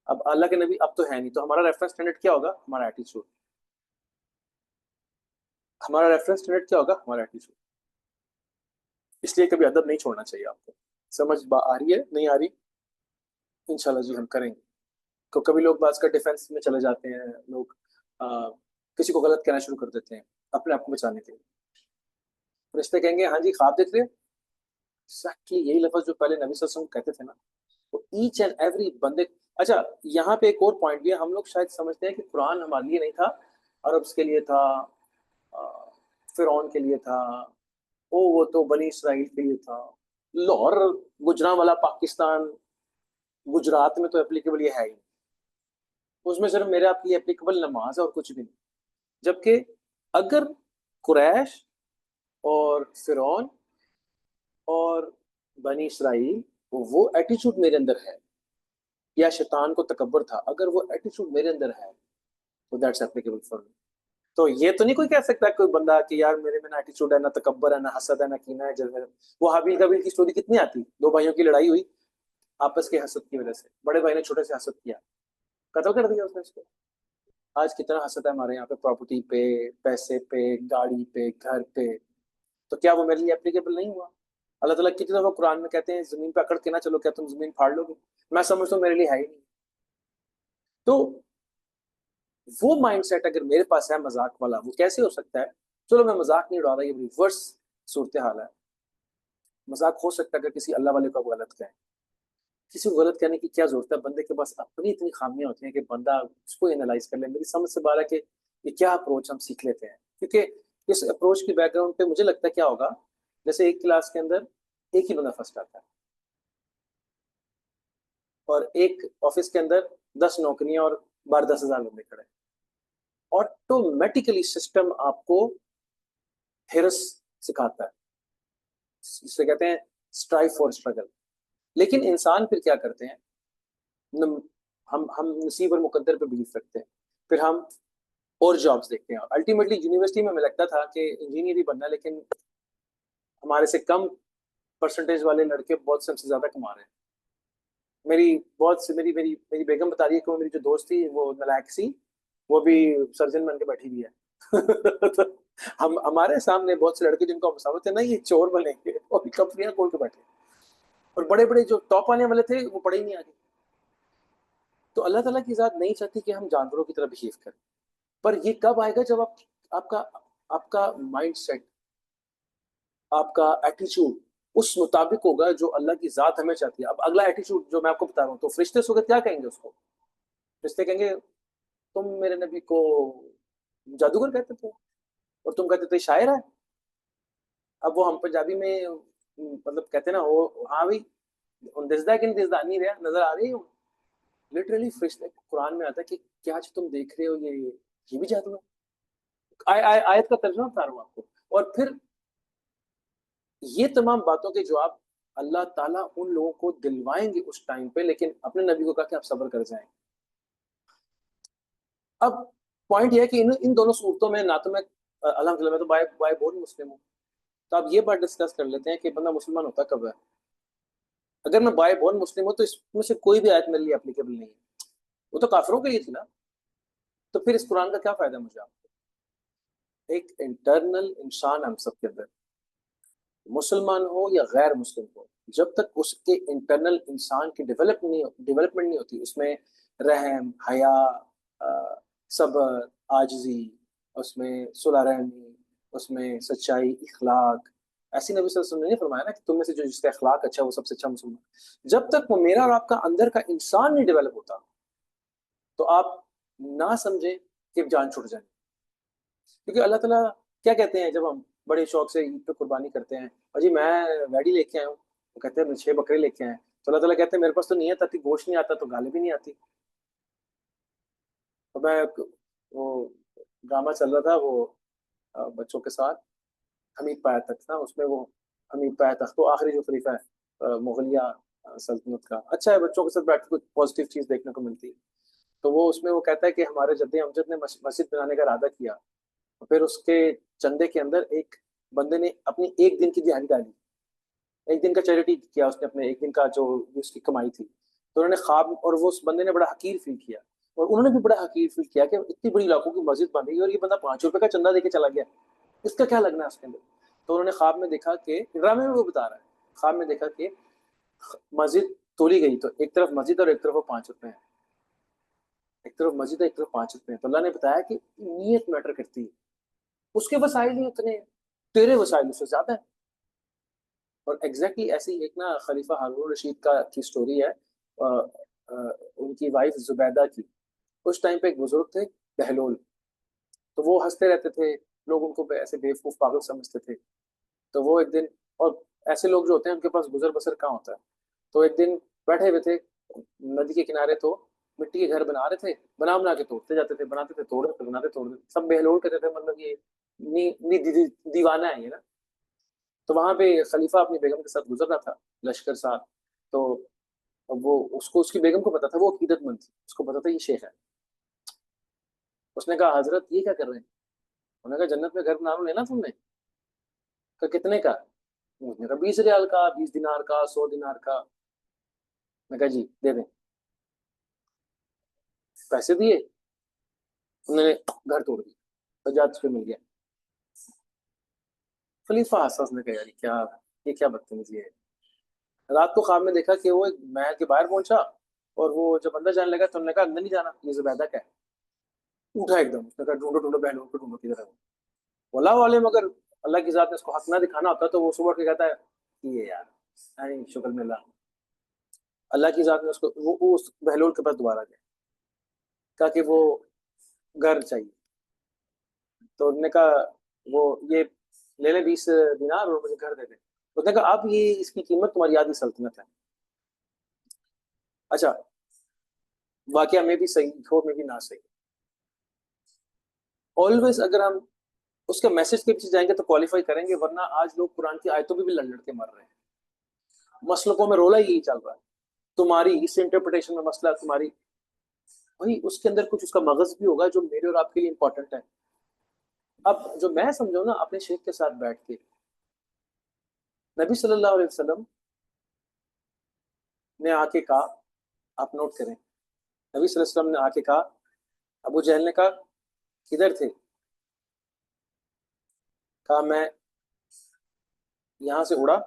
اب اللہ کے نبی اب تو ہے نہیں، تو ہمارا ریفرنس اسٹینڈرڈ کیا ہوگا؟ ہمارا ایٹیچیوڈ. ہمارا ریفرنس اسٹینڈرڈ کیا ہوگا؟ ہمارا ایٹیچیوڈ. اس لیے کبھی ادب نہیں چھوڑنا چاہیے آپ کو. سمجھ آ رہی ہے؟ نہیں آ رہی؟ انشاءاللہ جی ہم کریں گے. تو کبھی لوگ بعض کا ڈیفینس میں چلے جاتے ہیں، لوگ کسی کو غلط کہنا شروع کر دیتے ہیں اپنے آپ کو بچانے کے لیے. فرشتے کہیں گے ہاں جی خواب دیکھ رہے. ایگزیکٹلی یہی لفظ جو پہلے نبی صلی اللہ علیہ وسلم کہتے تھے نا، تو ایچ اینڈ ایوری بندے. اچھا یہاں پہ ایک اور پوائنٹ بھی ہے، ہم لوگ شاید سمجھتے ہیں کہ قرآن ہمارے لیے نہیں تھا، عربس کے لیے تھا، فرعون کے لیے تھا، وہ تو بنی اسرائیل کے لیے تھا. لاہور گجراں والا پاکستان، گجرات میں تو اپلیکیبل یہ ہے ہی، اس میں صرف میرے آپ کی اپلیکیبل نماز ہے اور کچھ بھی نہیں. جبکہ اگر قریش اور فرعون اور بنی اسرائیل وہ ایٹیچیوڈ میرے اندر ہے، یا شیطان کو تکبر تھا، اگر وہ ایٹیچیوڈ میرے اندر ہے تو دیٹس اپلیکیبل فار می. تو یہ تو نہیں کوئی کہہ سکتا کوئی بندہ کہ یار میرے میں نہ ایٹیچیوڈ ہے، نہ تکبر ہے، نہ حسد ہے، نہ کینہ ہے، جلد ہے. وہ حابیل قابیل کی سٹوری کتنی آتی، دو بھائیوں کی لڑائی ہوئی آپس کے حسد کی وجہ سے، بڑے بھائی نے چھوٹے سے حسد کیا، قتل کر دیا اس نے اس کو. آج کتنا حسد ہے ہمارے یہاں پہ، پراپرٹی پہ، پیسے پہ، گاڑی پہ، گھر پہ. تو کیا وہ میرے لیے اپلیکیبل نہیں ہوا؟ اللہ تعالیٰ کتنی دفعہ قرآن میں کہتے ہیں زمین پہ اکڑ کے نہ چلو، کیا تم زمین پھاڑ لو گے؟ میں سمجھتا ہوں میرے لیے ہے ہی نہیں. تو وہ مائنڈ سیٹ اگر میرے پاس ہے مذاق والا، وہ کیسے ہو سکتا ہے؟ چلو میں مذاق نہیں اڑا رہا، یہ ریورس صورتحال ہے. مذاق ہو سکتا ہے اگر کسی اللہ والے کو غلط کہیں. کسی کو غلط کہنے کی کیا ضرورت ہے؟ بندے کے پاس اپنی اتنی خامیاں ہوتی ہیں کہ بندہ اس کو انالائز کر لے. میری سمجھ سے باہر ہے کہ یہ کیا اپروچ ہم سیکھ لیتے ہیں، کیونکہ اس اپروچ کی بیک گراؤنڈ پہ مجھے لگتا ہے کیا ہوگا، جیسے ایک کلاس کے اندر ایک ہی بندہ فرسٹ آتا ہے، اور ایک آفس کے اندر 10 نوکریاں اور 12-10 ہزار بندے کھڑے، آٹومیٹیکلی سسٹم آپ کو ہرس سکھاتا ہے، جسے کہتے ہیں اسٹرائیو فار اسٹرگل. لیکن انسان پھر کیا کرتے ہیں، ہم نصیب اور مقدر پہ بلیو رکھتے ہیں، پھر ہم اور جابس دیکھتے ہیں. الٹیمیٹلی یونیورسٹی میں ہمیں لگتا تھا کہ انجینئر ہی بننا ہے، لیکن ہمارے سے کم پرسنٹیج والے لڑکے بہت سے ہم سے زیادہ کما رہے ہیں. میری بیگم بتا رہی ہے کہ میری جو دوست تھی وہ نلائق سی، وہ بھی سرجن بن کے بیٹھی ہوئی ہے. ہمارے سامنے بہت سے لڑکے جن کو ہم سمجھتے ہیں نا یہ چور بنے گے، اور کمپنیاں کھول کے بیٹھے، اور بڑے بڑے جو ٹاپ آنے والے تھے وہ پڑھے ہی نہیں آگے. تو اللہ تعالیٰ کی ذات نہیں چاہتی کہ ہم جانوروں کی طرح بہیو کریں. پر یہ کب آئے گا؟ جب آپ کا مائنڈ سیٹ، آپ کا ایٹیچیوڈ اس مطابق ہوگا جو اللہ کی ذات ہمیں چاہتی ہے. اب اگلا ایٹیچیوڈ جو میں آپ کو بتا رہا ہوں، تو فرشتے سو کے کیا کہیں گے اس کو؟ فرشتے کہیں گے تم میرے نبی کو جادوگر کہتے تھے اور تم کہتے تھے شاعر ہے. اب وہ ہم پنجابی میں مطلب کہتے ہیں نا، وہ ہاں بھائی دسدا کہ نہیں دسدا نہیں رہا، نظر آ رہی ہو. لٹرلی فرشتے قرآن میں آتا ہے کہ کیا جو تم دیکھ رہے ہو یہ بھی جادو ہے. آیت کا ترجمہ بتا رہا ہوں آپ کو. اور پھر یہ تمام باتوں کے جواب اللہ تعالیٰ ان لوگوں کو دلوائیں گے اس ٹائم پہ، لیکن اپنے نبی کو کہا کہ آپ صبر کر جائیں. اب پوائنٹ یہ ہے کہ ان دونوں صورتوں میں نہ تو میں الحمدللہ میں تو بائی بورن مسلم ہوں. تو آپ یہ بات ڈسکس کر لیتے ہیں کہ بندہ مسلمان ہوتا کب ہے. اگر میں بائی بورن مسلم ہوں تو اس میں سے کوئی بھی آیت میرے لیے اپلیکیبل نہیں ہے، وہ تو کافروں کے لیے تھی نا. تو پھر اس قرآن کا کیا فائدہ مجھے؟ آپ کو ایک انٹرنل انسان ہم سب کے اندر، مسلمان ہو یا غیر مسلم ہو، جب تک اس کے انٹرنل انسان کی ڈیولپمنٹ نہیں ہوتی، اس میں رحم، حیا، صبر، عاجزی، اس میں صلح رحمی، اس میں سچائی، اخلاق. ایسی نبی صلی اللہ علیہ وسلم نے نہیں فرمایا نا کہ تم میں سے جو جس کا اخلاق اچھا وہ سب سے اچھا مسلمان. جب تک وہ میرا اور آپ کا اندر کا انسان نہیں ڈیولپ ہوتا تو آپ نہ سمجھیں کہ جان چھوٹ جائے. کیونکہ اللہ تعالیٰ کیا کہتے ہیں جب ہم بڑے شوق سے عید پہ قربانی کرتے ہیں، اور جی میں ویڈی لے کے آیا ہوں، وہ کہتے ہیں میں 6 بکرے لے کے آئے ہیں، تو اللہ تعالیٰ کہتے ہیں میرے پاس تو نیت آتی، گوشت نہیں آتا تو گالی بھی نہیں آتی. تو میں وہ ڈرامہ چل رہا تھا وہ بچوں کے ساتھ، حمید پایا تخت تھا اس میں، وہ حمید پایا تخت تو آخری جو خلیفہ ہے مغلیہ سلطنت کا، اچھا ہے بچوں کے ساتھ بیٹھ کے کچھ پازیٹیو چیز دیکھنے کو ملتی ہے. تو وہ اس میں وہ کہتا ہے کہ ہمارے جد امجد نے مسجد بنانے کا ارادہ کیا، پھر اس کے چندے کے اندر ایک بندے نے اپنی ایک دن کی دہاڑی ڈالی، ایک دن کا چیریٹی کیا اس نے، اپنے ایک دن کا جو اس کی کمائی تھی. تو انہوں نے خواب، اور وہ اس بندے نے بڑا حقیر فیل کیا، اور انہوں نے بھی بڑا حقیر فیل کیا کہ اتنی بڑی علاقوں کی مسجد بن رہی ہے اور یہ بندہ 5 روپے کا چندہ دے کے چلا گیا، اس کا کیا لگنا ہے اس کے اندر. تو انہوں نے خواب میں دیکھا کہ ڈرامے میں وہ بتا رہا ہے، خواب میں دیکھا کہ مسجد تولی گئی، تو ایک طرف مسجد اور ایک طرف وہ 5 روپے ہیں، ایک طرف مسجد ہے ایک طرف 5 روپے ہیں. تو اللہ نے بتایا کہ نیت میٹر کرتی ہے، اس کے وسائل ہی اتنے ہیں، تیرے وسائل اس سے زیادہ ہے. اور ایگزیکٹلی ایسی ایک نا خلیفہ ہارون رشید کی سٹوری ہے، ان کی وائف زبیدہ کی. اس ٹائم پہ ایک بزرگ تھے بہلول، تو وہ ہنستے رہتے تھے، لوگ ان کو ایسے بیوقوف پاگل سمجھتے تھے. تو وہ ایک دن، اور ایسے لوگ جو ہوتے ہیں ان کے پاس گزر بسر کہاں ہوتا ہے، تو ایک دن بیٹھے ہوئے تھے ندی کے کنارے، تو مٹی کے گھر بنا رہے تھے، بنا کے توڑتے جاتے تھے، بناتے تھے توڑ دیتے، بناتے توڑ دیتے، سب بہلول کہتے تھے مطلب یہ دیوانہ ہے یہ نا. تو وہاں پہ خلیفہ اپنی بیگم کے ساتھ گزر رہا تھا، لشکر ساتھ. تو وہ اس کی بیگم کو پتا تھا، وہ عقیدت مند تھی، اس کو پتا تھا یہ شیخ ہے. اس نے کہا حضرت یہ کیا کر رہے ہیں؟ انہوں نے کہا جنت میں گھر بنا لو، لینا تم نے؟ کہا کتنے کا؟ اس نے کہا 20 ریال کا، 20 دینار کا، 100 دینار کا. میں کہا جی دے دیں. پیسے دیے، انہوں نے گھر توڑ دیا، سجاد پہ مل گیا. خلیفہ حساس نے کہا یار یہ کیا بدتمیزی ہے. رات کو خواب میں دیکھا کہ وہ ایک محل کے باہر پہنچا، اور وہ جب اندر جانے لگا تو انہوں نے کہا اندر نہیں جانا، یہ زبیدہ کا ہے. اٹھا ایک دم، اس نے کہا ڈھونڈو ڈھونڈو بہنوں کو، ڈھونڈو کدھر ہے وہ. واللہ عالم اگر اللہ کی ذات نے اس کو حق نہ دکھانا ہوتا تو وہ صبح کے کہتا ہے یہ یار شکر ملا. اللہ کی ذات نے اس کو وہ اس بہلول کے پاس دوبارہ گیا، کہا کہ وہ گھر چاہیے. تو انہوں نے کہا وہ یہ لے لے 20 دینار اور مجھے گھر دے دیں. اس نے کہا اب یہ اس کی قیمت تمہاری آدھی سلطنت ہے. اچھا واقعہ میں بھی صحیح ہو میں بھی نہ صحیح، آلویز اگر ہم اس کے میسج کے پیچھے جائیں گے تو کوالیفائی کریں گے، ورنہ آج لوگ قرآن کی آیتوں بھی لڑ لڑ کے مر رہے ہیں. مسلکوں میں رولا یہی چل رہا ہے، تمہاری اس انٹرپریٹیشن میں مسئلہ تمہاری، بھائی اس کے اندر کچھ اس کا مغز بھی ہوگا جو میرے اور آپ کے لیے امپورٹنٹ ہے. اب جو میں سمجھوں نا اپنے شیخ کے ساتھ بیٹھ کے، نبی صلی اللہ علیہ وسلم نے آ کے کہا، آپ نوٹ کریں، نبی صلی اللہ علیہ وسلم نے آ کے کہا، ابو جہل نے کہا کدھر تھے؟ کہا میں یہاں سے اڑا،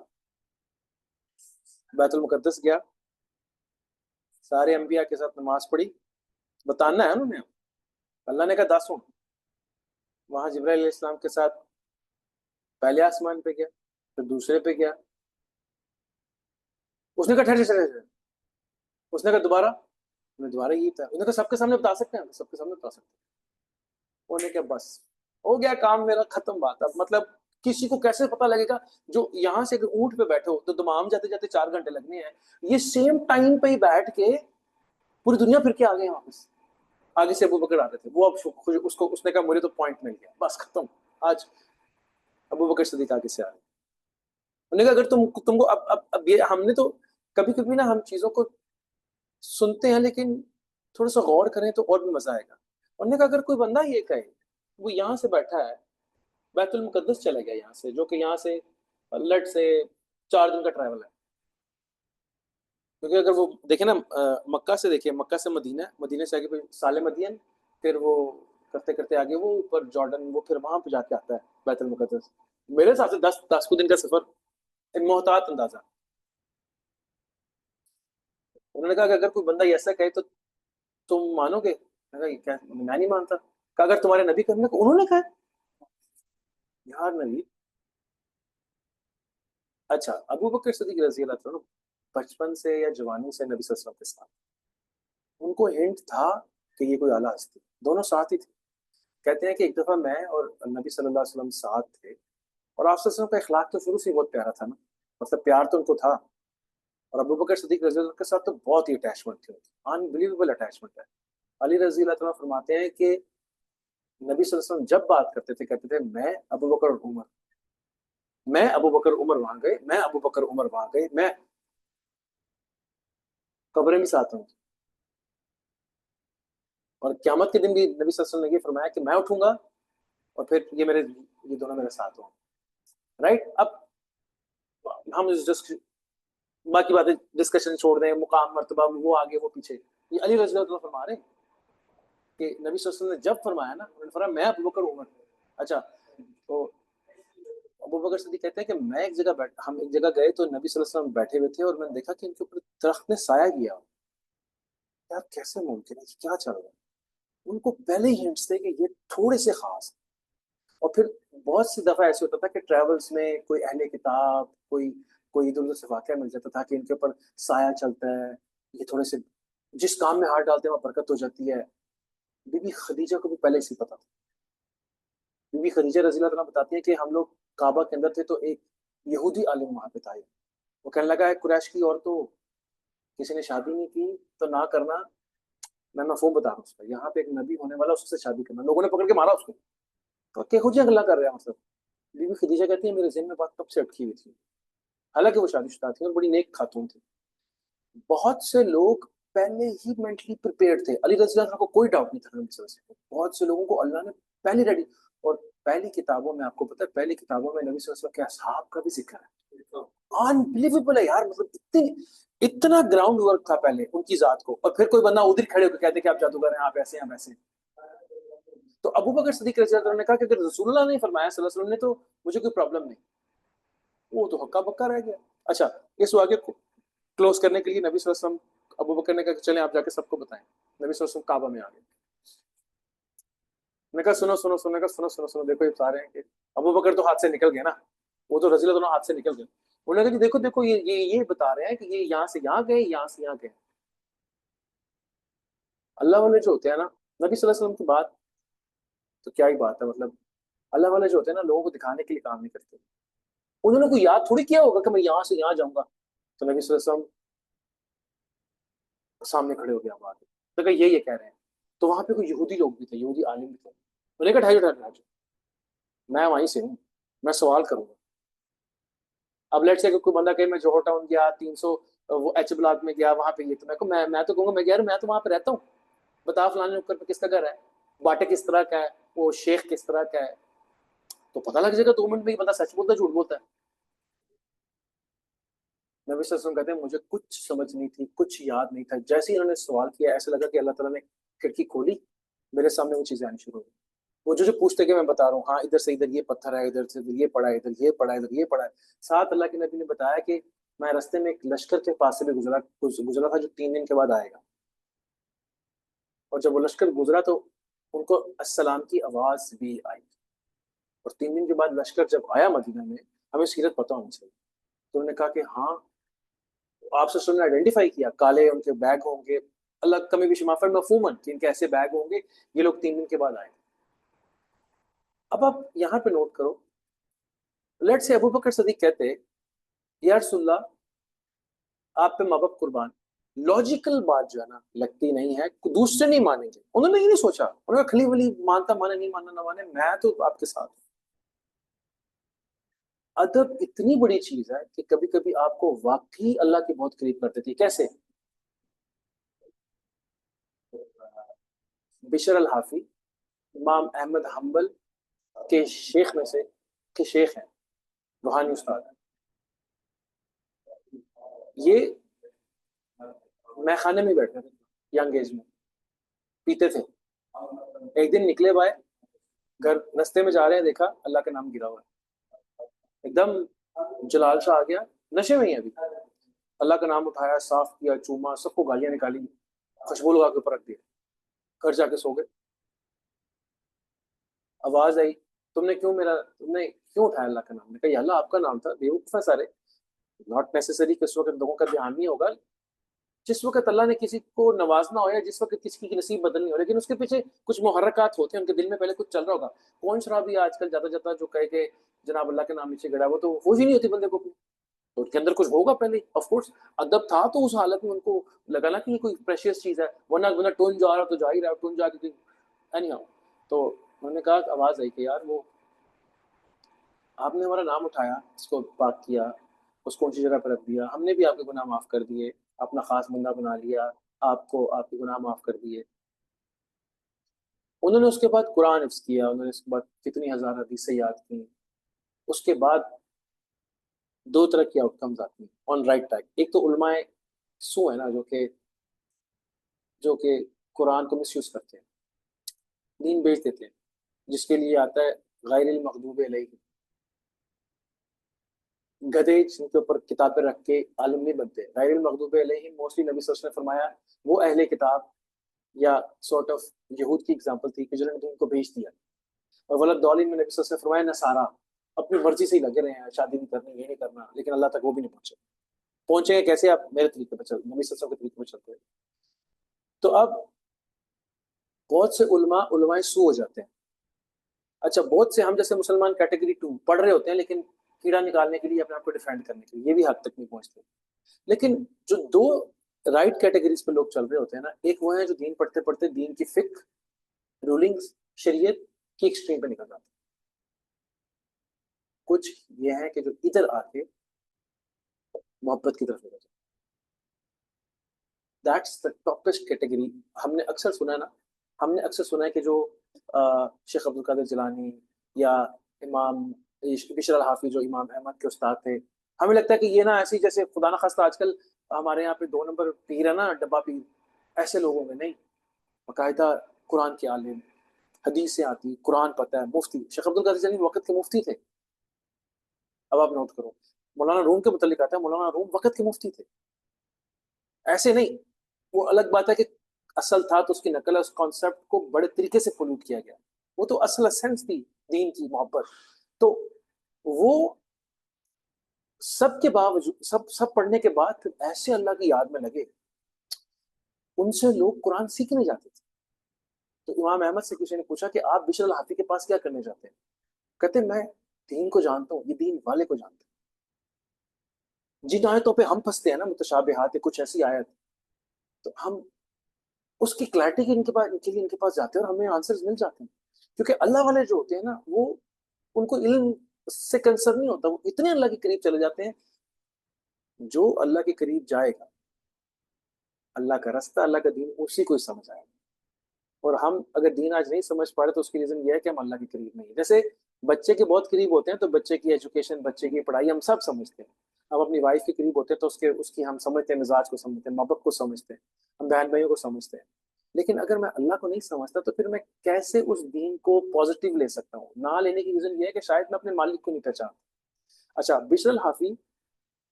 بیت المقدس گیا، سارے انبیاء کے ساتھ نماز پڑھی، بتانا ہے انہوں نے. اللہ نے کہا 10 ہوں. وہاں جبرائیل علیہ السلام کے ساتھ پہلے آسمان پہ گیا، پھر دوسرے پہ گیا. اس نے کہا ٹھہر، اس نے کہا دوبارہ، دوبارہ یہی تھا. اس نے کہا سب کے سامنے بتا سکتے ہیں؟ سب کے سامنے بتا سکتے ہیں. انہوں نے کہا بس ہو گیا کام میرا ختم. بات اب مطلب کسی کو کیسے پتا لگے گا؟ جو یہاں سے اگر اونٹ پہ بیٹھے ہو تو دمام جاتے جاتے 4 گھنٹے لگنے ہیں، یہ سیم ٹائم پہ ہی بیٹھ کے پوری دنیا پھر کے آگے ہیں واپس. آگے سے ابو بکر آتے تھے، وہ اب اس نے کہا مجھے تو پوائنٹ مل گیا، بس ختم. آج ابو بکر صدیق آگے سے آ گئے. انہوں نے کہا اگر تم کو اب یہ ہم نے تو کبھی کبھی نا ہم چیزوں کو سنتے ہیں لیکن تھوڑا سا غور کریں تو اور بھی مزہ آئے گا. انہوں نے کہا اگر کوئی بندہ یہ کہے، وہ یہاں سے بیٹھا ہے، بیت المقدس چلا گیا یہاں سے، جو کہ یہاں سے لٹ سے 4 دن کا ٹریول ہے. کیونکہ اگر وہ دیکھیں نا مکہ سے دیکھیں، مکہ سے مدینہ، مدینہ سے آگے پھر سال مدین، پھر وہ کرتے کرتے آگے وہ اوپر جارڈن، وہ پھر وہاں پہ جا کے آتا ہے بیت المقدس. میرے حساب سے 10 کو دن کا سفر، ایک محتاط اندازہ. انہوں نے کہا کہ اگر کوئی بندہ ایسا کہے تو تم مانو گے؟ میں نہیں مانتا. کہ اگر تمہارے نبی کرنے کو انہوں نے کہا یار نبی. اچھا ابو بکر صدیق رضی اللہ عنہ بچپن سے یا جوانی سے نبی صلی اللہ علیہ وسلم کے ساتھ، ان کو ہنٹ تھا کہ یہ کوئی اعلیٰ ہستی، دونوں ساتھ ہی تھے. کہتے ہیں کہ ایک دفعہ میں اور نبی صلی اللہ علیہ وسلم ساتھ تھے، اور آپ صلی اللہ علیہ وسلم کا اخلاق تو شروع سے ہی بہت پیارا تھا نا، مطلب پیار تو ان کو تھا، اور ابو بکر صدیق رضی اللہ عنہ کے ساتھ تو بہت ہی اٹیچمنٹ تھی، انبلیویبل اٹیچمنٹ ہے۔ علی رضی اللہ تعالیٰ فرماتے ہیں کہ نبی صلی اللہ علیہ وسلم جب بات کرتے تھے کہتے تھے میں ابو بکر اور عمر، میں ابو بکر عمر وہاں گئے، میں ابو بکر عمر وہاں گئے، میں قبریں بھی ساتھ ہوں، اور قیامت کے دن بھی نبی صلی اللہ علیہ وسلم نے یہ فرمایا کہ میں اٹھوں گا اور پھر یہ دونوں میرے ساتھ ہوں، رائٹ؟ اب ہم جسٹ باقی باتیں ڈسکشن چھوڑ دیں، مقام مرتبہ وہ آگے وہ پیچھے، یہ علی رضی اللہ عنہ فرما رہے ہیں کہ نبی صلی اللہ علیہ وسلم نے جب فرمایا نا، انہوں نے فرمایا میں ابو بکر عمر۔ اچھا، تو ابو بکر صدیق کہتے ہیں کہ میں ہم ایک جگہ گئے تو نبی صلی اللہ علیہ وسلم بیٹھے ہوئے تھے، اور میں نے دیکھا کہ ان کے اوپر درخت نے سایہ کیا، یار کیسے ممکن ہے، کیا چل رہا ہے؟ ان کو پہلے ہی ہنٹس تھے کہ یہ تھوڑے سے خاص ہیں۔ اور پھر بہت سی دفعہ ایسے ہوتا تھا کہ ٹریولز میں کوئی اہل کتاب، کوئی ادھر ادھر سے واقعہ مل جاتا تھا کہ ان کے اوپر سایہ چلتا ہے، یہ تھوڑے سے جس کام میں ہاتھ ڈالتے ہیں وہاں برکت ہو جاتی ہے۔ بی بی خدیجہ کو بھی پہلے اسی پتا تھا۔ بی بی خدیجہ رضی اللہ عنہ بتاتی ہیں کہ ہم لوگ کعبہ کے اندر تھے تو ایک یہودی عالم وہاں پہ تھا، وہ کہنے لگا ہے قریش کی اور تو کسی نے شادی نہیں کی تو نہ کرنا، میں مفہوم بتا رہا ہوں اس کا، یہاں پہ ایک نبی ہونے والا اس سے شادی کرنا، لوگوں نے پکڑ کے مارا اس کو، تو کہو جی اللہ کر رہا ہے مطلب۔ بی بی خدیجہ کہتی ہے میرے ذہن میں بات کب سے اٹکی ہوئی تھی، حالانکہ وہ شادی شدہ تھی اور بڑی نیک خاتون تھی۔ بہت سے لوگ پہلے ہی مینٹلی پریپیئرڈ تھے، علی رضی اللہ عنہ کو کوئی ڈاؤٹ نہیں تھا نبی صلی اللہ علیہ وسلم، بہت سے لوگوں کو اللہ نے پہلے ریڈی، اور پہلی کتابوں میں آپ کو پتا ہے، پہلی کتابوں میں نبی صلی اللہ علیہ وسلم کے اصحاب کا بھی ذکر ہے، انبلیویبل ہے یار، مطلب اتنا گراؤنڈ ورک تھا پہلے ان کی ذات کو، اور پھر کوئی بندہ ادھر کھڑے ہو کے کہتے کہ آپ جادوگر ہیں، آپ ایسے ہیں، آپ ایسے ہیں۔ تو ابو بکر صدیق رضی اللہ عنہ نے کہا کہ اگر رسول اللہ نے فرمایا صلی اللہ علیہ وسلم نے تو مجھے کوئی پرابلم نہیں، وہ تو حقا بکا رہ گیا۔ اچھا، اس واقعے کو کلوز کرنے کے لیے نبی صلی اللہ علیہ وسلم، ابو بکر نے کہا کہ چلیں آپ جا کے سب کو بتائیں، نبی صلی اللہ علیہ وسلم کعبہ میں آ گئے، میں کہا سنو سنو سنو، سنو سنو سنو، دیکھو یہ بتا رہے ہیں کہ ابو بکر تو ہاتھ سے نکل گئے نا، وہ تو رضی اللہ عنہ ہاتھ سے نکل گئے، انہوں نے کہا کہ دیکھو دیکھو یہ بتا رہے ہیں کہ یہ یہاں سے یہاں گئے، یہاں سے یہاں گئے۔ اللہ والے جو ہوتے ہیں نا، نبی صلی اللہ علیہ وسلم کی بات تو کیا ہی بات ہے، مطلب اللہ والے جو ہوتے ہیں نا لوگوں کو دکھانے کے لیے کام نہیں کرتے، انہوں نے کوئی یاد تھوڑی کیا ہوگا کہ میں یہاں سے یہاں جاؤں گا، تو نبی صلی اللہ علیہ وسلم سامنے کھڑے ہو گیا بات، تو کہ یہ کہہ رہے ہیں، تو وہاں پہ کوئی یہودی لوگ بھی تھے، یہودی عالم بھی تھے، میں نے کہا ٹھہرو، میں وہیں سے ہوں، میں سوال کروں گا۔ اب لیٹ سے کہ کوئی بندہ کہے میں جوہر ٹاؤن گیا، 300 وہ ایچ بلاک میں گیا، وہاں پہ یہ، تو میں تو کہوں گا، میں یار میں تو وہاں پہ رہتا ہوں، بتا فلانے نکر پہ کس کا گھر ہے، باٹے کس طرح کا ہے، وہ شیخ کس طرح کا ہے، تو پتہ لگ جائے گا 2 منٹ میں ہی بندہ سچ بولتا ہے جھوٹ بولتا ہے۔ نبی صلی اللہ علیہ وسلم کہتے ہیں مجھے کچھ سمجھ نہیں تھی، کچھ یاد نہیں تھا، جیسے ہی انہوں نے سوال کیا ایسا لگا کہ اللہ تعالیٰ نے کھڑکی کھولی، میرے سامنے وہ چیزیں آنی شروع ہو گئی، وہ جو پوچھتے کہ میں بتا رہا ہوں، ہاں ادھر سے ادھر یہ پتھر ہے، ادھر سے ادھر یہ پڑا ہے، ادھر یہ پڑا ہے، ادھر یہ پڑا ہے۔ ساتھ اللہ کے نبی نے بتایا کہ میں رستے میں ایک لشکر کے پاس سے بھی گزرا تھا جو 3 دن کے بعد آئے گا، اور جب وہ لشکر گزرا تو ان کو السلام کی آواز بھی آئی، اور 3 دن کے بعد لشکر جب آیا مدینہ میں، ہمیں سیرت پتہ ہونی چاہیے، تو انہوں نے کہا کہ ہاں آپ سے نے آئیڈینٹیفائی کیا، کالے ان کے بیگ ہوں گے، اللہ کمی بھی شمافر مفہومن کہ ان کے ایسے بیگ ہوں گے، یہ لوگ 3 دن کے بعد آئے۔ اب آپ یہاں پہ نوٹ کرو، لیٹ سے ابو بکر صدیق کہتے یا رسول اللہ آپ پہ ماں باپ قربان، لاجیکل بات جو ہے نا لگتی نہیں ہے، دوسرے نہیں مانیں گے، انہوں نے یہ نہیں سوچا، انہوں نے کھلی ولی مانتا مانے نہیں ماننا نہ مانے، میں تو آپ کے ساتھ ہوں۔ ادب اتنی بڑی چیز ہے کہ کبھی کبھی آپ کو واقعی اللہ کے بہت قریب کرتے تھے، کیسے؟ بشر الحافی امام احمد حنبل کے شیخ میں سے کے شیخ ہیں، روحانی استاد ہیں، یہ میں خانے میں بیٹھے تھے ینگ ایج میں، پیتے تھے، ایک دن نکلے بائے گھر، رستے میں جا رہے ہیں، دیکھا اللہ کا نام گرا ہوا ہے، ایک دم جلال سا آ گیا، نشے میں ہی ابھی، اللہ کا نام اٹھایا، صاف کیا، چوما، سب کو گالیاں نکالی، خوشبو لگا کے اوپر رکھ دیا، گھر جا کے سو گئے۔ آواز آئی تم نے کیوں اٹھایا اللہ کا نام؟ نے کہا یا اللہ آپ کا نام تھا، بیوقوف ہے سارے، ناٹ نیسیسری کہ اس وقت لوگوں کا دھیان نہیں ہوگا، جس وقت اللہ نے کسی کو نوازنا ہو یا جس وقت کسی کی نصیب بدلنی ہو، لیکن اس کے پیچھے کچھ محرکات ہوتے ہیں، ان کے دل میں پہلے کچھ چل رہا ہوگا. کون شرابی آج کل جاتا جاتا جو کہے کہ جناب اللہ کے نام نیچے گڑا، وہ تو ہوش ہی نہیں ہوتی بندے کو. تو ان کے اندر کچھ ہوگا پہلے آف کورس. ادب تھا تو اس حالت میں ان کو لگا نا کہ یہ کوئی پریشیس چیز ہے، ورنہ ٹون جا رہا تو جا ہی رہا، ٹون جا کے اینی ہاؤ. تو انہوں نے کہا، آواز آئی کہ یار وہ آپ نے ہمارا نام اٹھایا، اس کو پاک کیا، اس کو اونچی جگہ پر رکھ دیا، ہم نے بھی آپ کے گناہ معاف کر دیے، اپنا خاص بندہ بنا لیا، آپ کو آپ کے گناہ معاف کر دیے. انہوں نے اس کے بعد قرآن حفظ کیا، انہوں نے اس کے بعد کتنی ہزار حدیثیں یاد کی. اس کے بعد دو طرح کی آؤٹ کمز آتی ہیں آن رائٹ ٹائم. ایک تو علماء سو ہے نا، جو کہ قرآن کو مس یوز کرتے ہیں، دین بیچ دیتے ہیں، جس کے لیے آتا ہے غیر المغضوب علیہم. گدھے جن کے اوپر کتابیں رکھ کے عالم نہیں بنتے. غیر المغضوب علیہم موسٹلی نبی صلی اللہ علیہ وسلم نے فرمایا وہ اہل کتاب یا سورٹ آف یہود کی ایگزامپل تھی کہ جنہوں نے دین کو بھیج دیا. اور ولدالین میں نبی صلی اللہ علیہ وسلم نے فرمایا نصارا، اپنی مرضی سے ہی لگے رہے ہیں، شادی نہیں کرنی، یہ نہیں کرنا، لیکن اللہ تک وہ بھی نہیں پہنچے گے کیسے؟ آپ میرے طریقے پہ چلتے، نبی صلی اللہ علیہ وسلم کے طریقے پہ چلتے ہیں. تو اب بہت سے علماء سو ہو جاتے ہیں. اچھا، بہت سے ہم جیسے مسلمان کیٹیگری 2 پڑھ رہے ہوتے ہیں لیکن کیڑا نکالنے کے لیے، اپنے آپ کو ڈیفینڈ کرنے کے لیے، یہ بھی حد تک نہیں پہنچتے. لیکن جو دو رائٹ کیٹیگریز پہ لوگ چل رہے ہوتے ہیں نا، ایک وہ ہیں جو دین پڑھتے پڑھتے دین کی فقہ، رولنگز، شریعت کی ایکسٹریم پہ نکل جاتے ہیں. کچھ یہ ہیں کہ جو ادھر آ کے محبت کی طرف نکل جاتے ہیں. That's the topest category. ہم نے اکثر سنا ہے کہ جو شیخ عبد القادر جیلانی یا امام بشر الحافظ جو امام احمد کے استاد تھے، ہمیں لگتا ہے کہ یہ نا ایسی جیسے خدا نخواستہ آج کل ہمارے یہاں پہ 2 نمبر پیر ہے نا، ڈبا پیر، ایسے لوگوں میں نہیں. باقاعدہ قرآن کے عالم، حدیث سے آتی، قرآن پتہ ہے، مفتی. شیخ عبد القادر جیلانی وقت کے مفتی تھے. اب آپ نوٹ کرو، مولانا روم کے متعلق آتا ہے، مولانا روم وقت کے مفتی تھے. ایسے نہیں. وہ الگ بات ہے کہ اصل تھا تو اس کی نقل ہے، اس کانسیپٹ کو بڑے طریقے سے پولوٹ کیا گیا. وہ تو اصل اسینس تھی دین کی، محبت. تو وہ سب کے باوجود، سب پڑھنے کے بعد پھر ایسے اللہ کی یاد میں لگے. ان سے لوگ قرآن سیکھنے جاتے تھے. تو امام احمد سے کسی نے پوچھا کہ آپ بشر الحافظ کے پاس کیا کرنے جاتے ہیں؟ کہتے میں دین کو جانتا ہوں، یہ دین والے کو جانتا ہوں. جن آیتوں پہ ہم پھنستے ہیں نا، متشابہات، کچھ ایسی آیت، تو ہم اس کی کلیرٹی کے لیے ان کے پاس جاتے ہیں اور ہمیں آنسرز مل جاتے ہیں. کیونکہ اللہ والے جو ہوتے ہیں نا، وہ ان کو علم سے کنسرن نہیں ہوتا، وہ اتنے اللہ کے قریب چلے جاتے ہیں. جو اللہ کے قریب جائے گا، اللہ کا رستہ، اللہ کا دین، اسی کو سمجھ آئے گا. اور ہم اگر دین آج نہیں سمجھ پا رہے تو اس کی ریزن یہ ہے کہ ہم اللہ کے قریب نہیں. جیسے بچے کے بہت قریب ہوتے ہیں تو بچے کی ایجوکیشن، بچے کی پڑھائی ہم سب سمجھتے ہیں. ہم اپنی وائف کے قریب ہوتے ہیں تو اس کی ہم سمجھتے ہیں، مزاج کو سمجھتے ہیں، محبت کو سمجھتے ہیں، ہم بہن بھائیوں کو سمجھتے ہیں. لیکن اگر میں اللہ کو نہیں سمجھتا تو پھر میں کیسے اس دین کو پازیٹیو لے سکتا ہوں؟ نہ لینے کی ریزن یہ ہے کہ شاید میں اپنے مالک کو نہیں پہچانتا. اچھا، بشر الحافی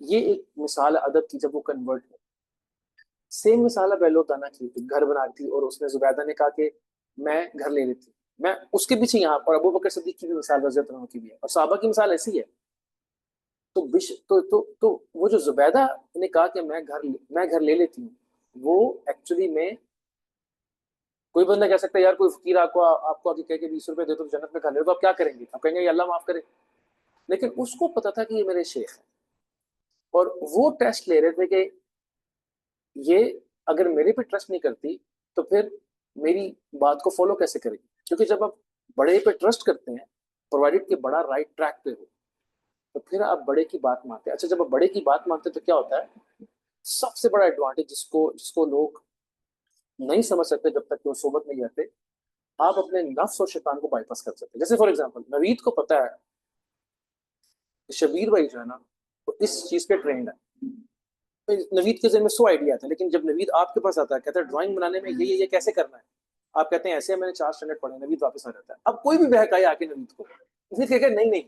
یہ ایک مثال ادب کی جب وہ کنورٹ ہو. سیم مثال ہے بیلو دانا کی، گھر بنا تھی اور اس نے زبیدہ نے کہا کہ میں گھر لے لیتی. میں اس کے پیچھے یہاں، اور ابو بکر صدیق کی بھی مثال رضی اللہ عنہ کی بھی ہے، اور صحابہ کی مثال ایسی ہے. تو وہ جو زبیدہ نے کہا کہ میں گھر لے لیتی ہوں، وہ ایکچولی میں کوئی بندہ کہہ سکتا ہے یار کوئی فقیر آپ کو آگے کہہ کے 20 روپے دے تو جنت میں کھا لے تو آپ کیا کریں گے؟ آپ کہیں گے اللہ معاف کرے. لیکن اس کو پتا تھا کہ یہ میرے شیخ ہیں، اور وہ ٹیسٹ لے رہے تھے کہ یہ اگر میرے پہ ٹرسٹ نہیں کرتی تو پھر میری بات کو فالو کیسے کرے گی؟ کیونکہ جب آپ بڑے پہ ٹرسٹ کرتے ہیں، پرووائڈیڈ کہ بڑا رائٹ ٹریک پہ ہو، تو پھر آپ بڑے کی بات مانتے ہیں. اچھا، جب آپ بڑے کی بات مانتے ہیں تو کیا ہوتا ہے؟ سب سے بڑا ایڈوانٹیج جس کو لوگ نہیں سمجھ سکتے جب تک کہ وہ صحبت نہیں رہتے، آپ اپنے نفس اور شیطان کو بائی پاس کر سکتے ہیں. جیسے فار ایگزامپل نوید کو پتا ہے کہ شبیر بھائی جو ہے نا وہ اس چیز پہ ٹرینڈ ہے. نوید کے ذہن میں 100 آئیڈیا تھا، لیکن جب نوید آپ کے پاس آتا ہے، کہتا ہے ڈرائنگ بنانے میں یہ کیسے کرنا ہے، آپ کہتے ہیں ایسے میں نے 4 اسٹینڈرڈ پڑھے، نوید واپس آ جاتا ہے. اب کوئی بھی بہک آئے آ کے نوید کو، اس نے کہا نہیں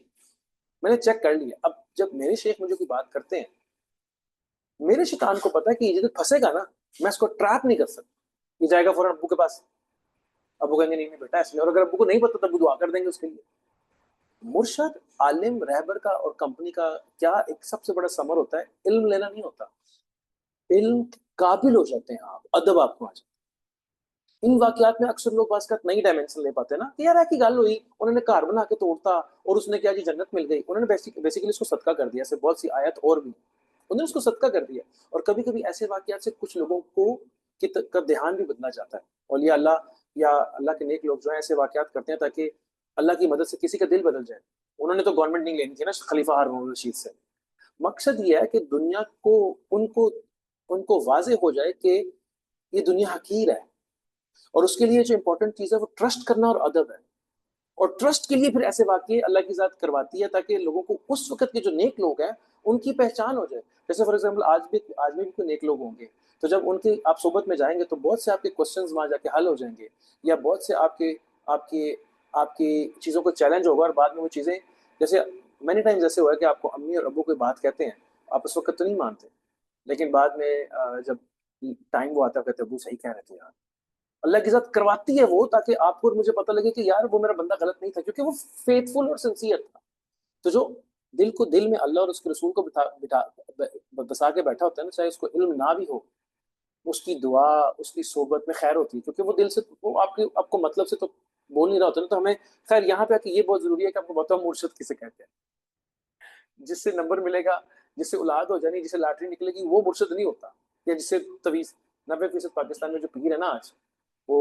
میں نے چیک کر لیا. اب جب میرے شیخ مجھے کوئی بات کرتے ہیں، میرے شیطان کو پتا ہے کہ یہ جب پھنسے گا نا، میں اس کو ٹریپ نہیں کر سکتا. یہ جائے گا فوراً ابو کے پاس، ابو کہیں گے نہیں بیٹا ایسے. اور اگر ابو کو نہیں پتا تب وہ دعا کر دیں گے اس کے لیے. مرشد عالم رہبر کا اور کمپنی کا کیا ایک سب سے بڑا ثمر ہوتا ہے؟ علم لینا نہیں ہوتا، علم قابل ہو جاتے ہیں آپ، ادب آپ کو آ جاتا ہے۔ ان واقعات میں اکثر لوگ بعض کا نئی ڈائمینشن لے پاتے ہیں نا کہ یار ایسی گل ہوئی، انہوں نے گھر بنا کے توڑتا اور اس نے کیا جی جنت مل گئی، انہوں نے بیسیکلی اس کو صدقہ کر دیا۔ ایسے بہت سی آیت اور بھی انہوں نے اس کو صدقہ کر دیا۔ اور کبھی کبھی ایسے واقعات سے کچھ لوگوں کو کا دھیان بھی بدلا جاتا ہے، اولیاء اللہ یا اللہ کے نیک لوگ جو ہیں ایسے واقعات کرتے ہیں تاکہ اللہ کی مدد سے کسی کا دل بدل جائے۔ انہوں نے تو گورنمنٹ نہیں لینی تھی نا خلیفہ ہارون الرشید سے۔ مقصد یہ ہے کہ دنیا کو ان کو واضح ہو جائے کہ یہ دنیا حقیر ہے، اور اس کے لیے جو امپورٹنٹ چیز ہے وہ ٹرسٹ کرنا اور ادب ہے۔ اور ٹرسٹ کے لیے پھر ایسے واقعے اللہ کی ذات کرواتی ہے تاکہ لوگوں کو اس وقت کے جو نیک لوگ ہیں ان کی پہچان ہو جائے۔ جیسے فار ایگزامپل آج میں بھی کوئی نیک لوگ ہوں گے، تو جب ان کی آپ صحبت میں جائیں گے تو بہت سے آپ کے کوسچنز وہاں جا کے حل ہو جائیں گے، یا بہت سے آپ کی چیزوں کو چیلنج ہوگا، اور بعد میں وہ چیزیں جیسے مینی ٹائمز ایسے ہوا ہے کہ آپ کو امی اور ابو کوئی بات کہتے ہیں، آپ اس وقت تو نہیں مانتے، لیکن بعد میں جب ٹائم وہ آتا ہے کہتے ابو صحیح کہہ رہے تھے یار۔ اللہ کی ذات کرواتی ہے وہ تاکہ آپ کو اور مجھے پتہ لگے کہ یار وہ میرا بندہ غلط نہیں تھا، کیونکہ وہ فیتھفل اور سنسیئر تھا۔ تو جو دل کو دل میں اللہ اور اس کے رسول کو بسا کے بیٹھا ہوتا ہے نا، چاہے اس کو علم نہ بھی ہو، اس کی دعا اس کی صحبت میں خیر ہوتی ہے، کیونکہ وہ دل سے وہ آپ کو مطلب سے تو بول نہیں رہا ہوتا نا۔ تو ہمیں خیر یہاں پہ کہ یہ بہت ضروری ہے کہ آپ کو بتاؤ مرشد کسے کہتے ہیں۔ جس سے نمبر ملے گا، جس سے اولاد ہو جانی، جس سے لاٹری نکلے گی، وہ مرشد نہیں ہوتا۔ یا جس سے تویز 90% پاکستان میں جو پیر ہے نا آج وہ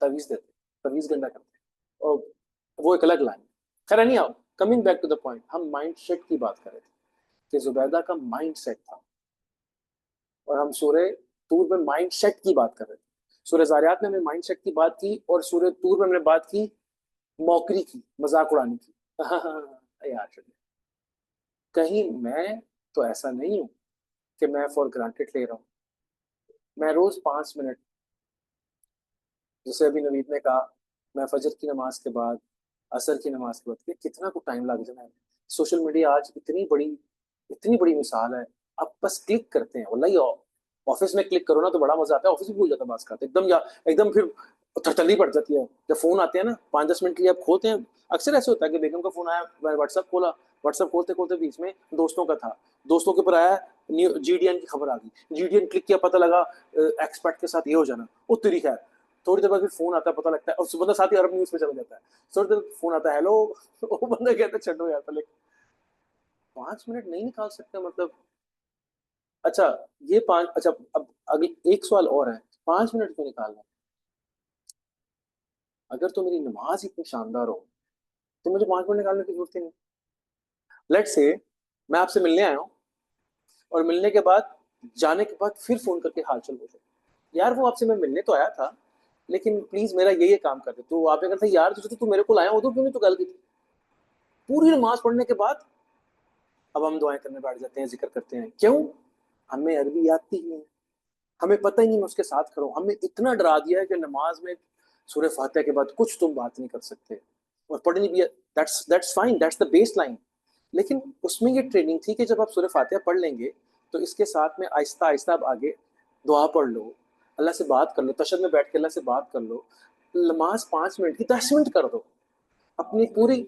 تویز دیتے، تویز گنڈا کرتے ہیں، اور وہ ایک الگ لائن۔ خیر نہیں، آؤ coming back to the point, ہم مائنڈ سیٹ کی بات کر رہے تھے کہ زبیدہ کا مائنڈ سیٹ تھا، اور ہم سورہ طور میں مائنڈ سیٹ کی بات کر رہے تھے۔ سورہ زاریات میں ہم نے مائنڈ سیٹ کی بات کی، اور سورہ طور میں ہم نے بات کی موکری کی، مذاق اڑانے کی۔ یار کہیں میں تو ایسا نہیں ہوں کہ میں فار گرانٹیڈ لے رہا ہوں۔ میں روز 5 منٹ، جسے ابھی نوید نے کہا میں فجر کی نماز کے بعد، عصر کی نماز کے بعد، کتنا کو ٹائم لگ جانا ہے۔ سوشل میڈیا آج اتنی بڑی مثال ہے، آپ بس کلک کرتے ہیں۔ واللہ یہ آفس میں کلک کرو نا تو بڑا مزہ آتا ہے، آفس بھی بھول جاتا ہے بعض کا ایک دم پھر تھرتھلی پڑ جاتی ہے جب فون آتے ہیں نا 5-10 منٹ کے لیے آپ کھولتے ہیں۔ اکثر ایسے ہوتا ہے کہ بیگم کا فون آیا، میں واٹس ایپ کھولا، واٹس ایپ کھولتے کھولتے بیچ میں دوستوں کا تھا، دوستوں کے اوپر آیا جی ڈی این کی خبر آ گئی، جی ڈی این کلک کیا، پتہ لگا ایکسپرٹ کے ساتھ یہ ہو جانا، وہ تیری خیر۔ تھوڑی دیر بعد پھر فون آتا ہے، پتہ لگتا ہے، اور بندہ ساتھ ہی عرب نیوز پہ چلا جاتا ہے۔ تھوڑی دیر فون آتا ہے، ہیلو، وہ بندہ کہتا ہے چھڈو یار پہلے 5 منٹ نہیں نکال سکتے مطلب۔ اچھا یہ 5، اچھا اب اگلی ایک سوال اور ہے، 5 منٹ کیوں نکالنا؟ اگر تو میری نماز اتنی شاندار ہو تو مجھے 5 منٹ نکالنے کی ضرورت ہی نہیں۔ لیٹ سے میں آپ سے ملنے آیا ہوں، اور ملنے کے بعد جانے کے بعد پھر فون کر کے حال چل پوچھو، یار وہ آپ سے میں ملنے تو آیا تھا لیکن پلیز میرا یہ کام کر دے۔ تو آپ نے کہا یار تو میرے کو آیا ہو تو کیوں نہیں تو گل کی تھی؟ پوری نماز پڑھنے کے بعد اب ہم دعائیں کرنے بیٹھ جاتے ہیں، ذکر کرتے ہیں، کیوں؟ ہمیں عربی آتی ہی نہیں، ہمیں پتہ ہی نہیں میں اس کے ساتھ کروں۔ ہمیں اتنا ڈرا دیا ہے کہ نماز میں سورہ فاتحہ کے بعد کچھ تم بات نہیں کر سکتے، اور پڑھنی بھی ہے، that's fine, that's the baseline. لیکن اس میں یہ ٹریننگ تھی کہ جب آپ سورہ فاتحہ پڑھ لیں گے تو اس کے ساتھ میں آہستہ آہستہ آپ آگے دعا پڑھ لو، اللہ سے بات کر لو، تشہد میں بیٹھ کے اللہ سے بات کر لو۔ نماز 5 منٹ کی 10 منٹ کر دو اپنی پوری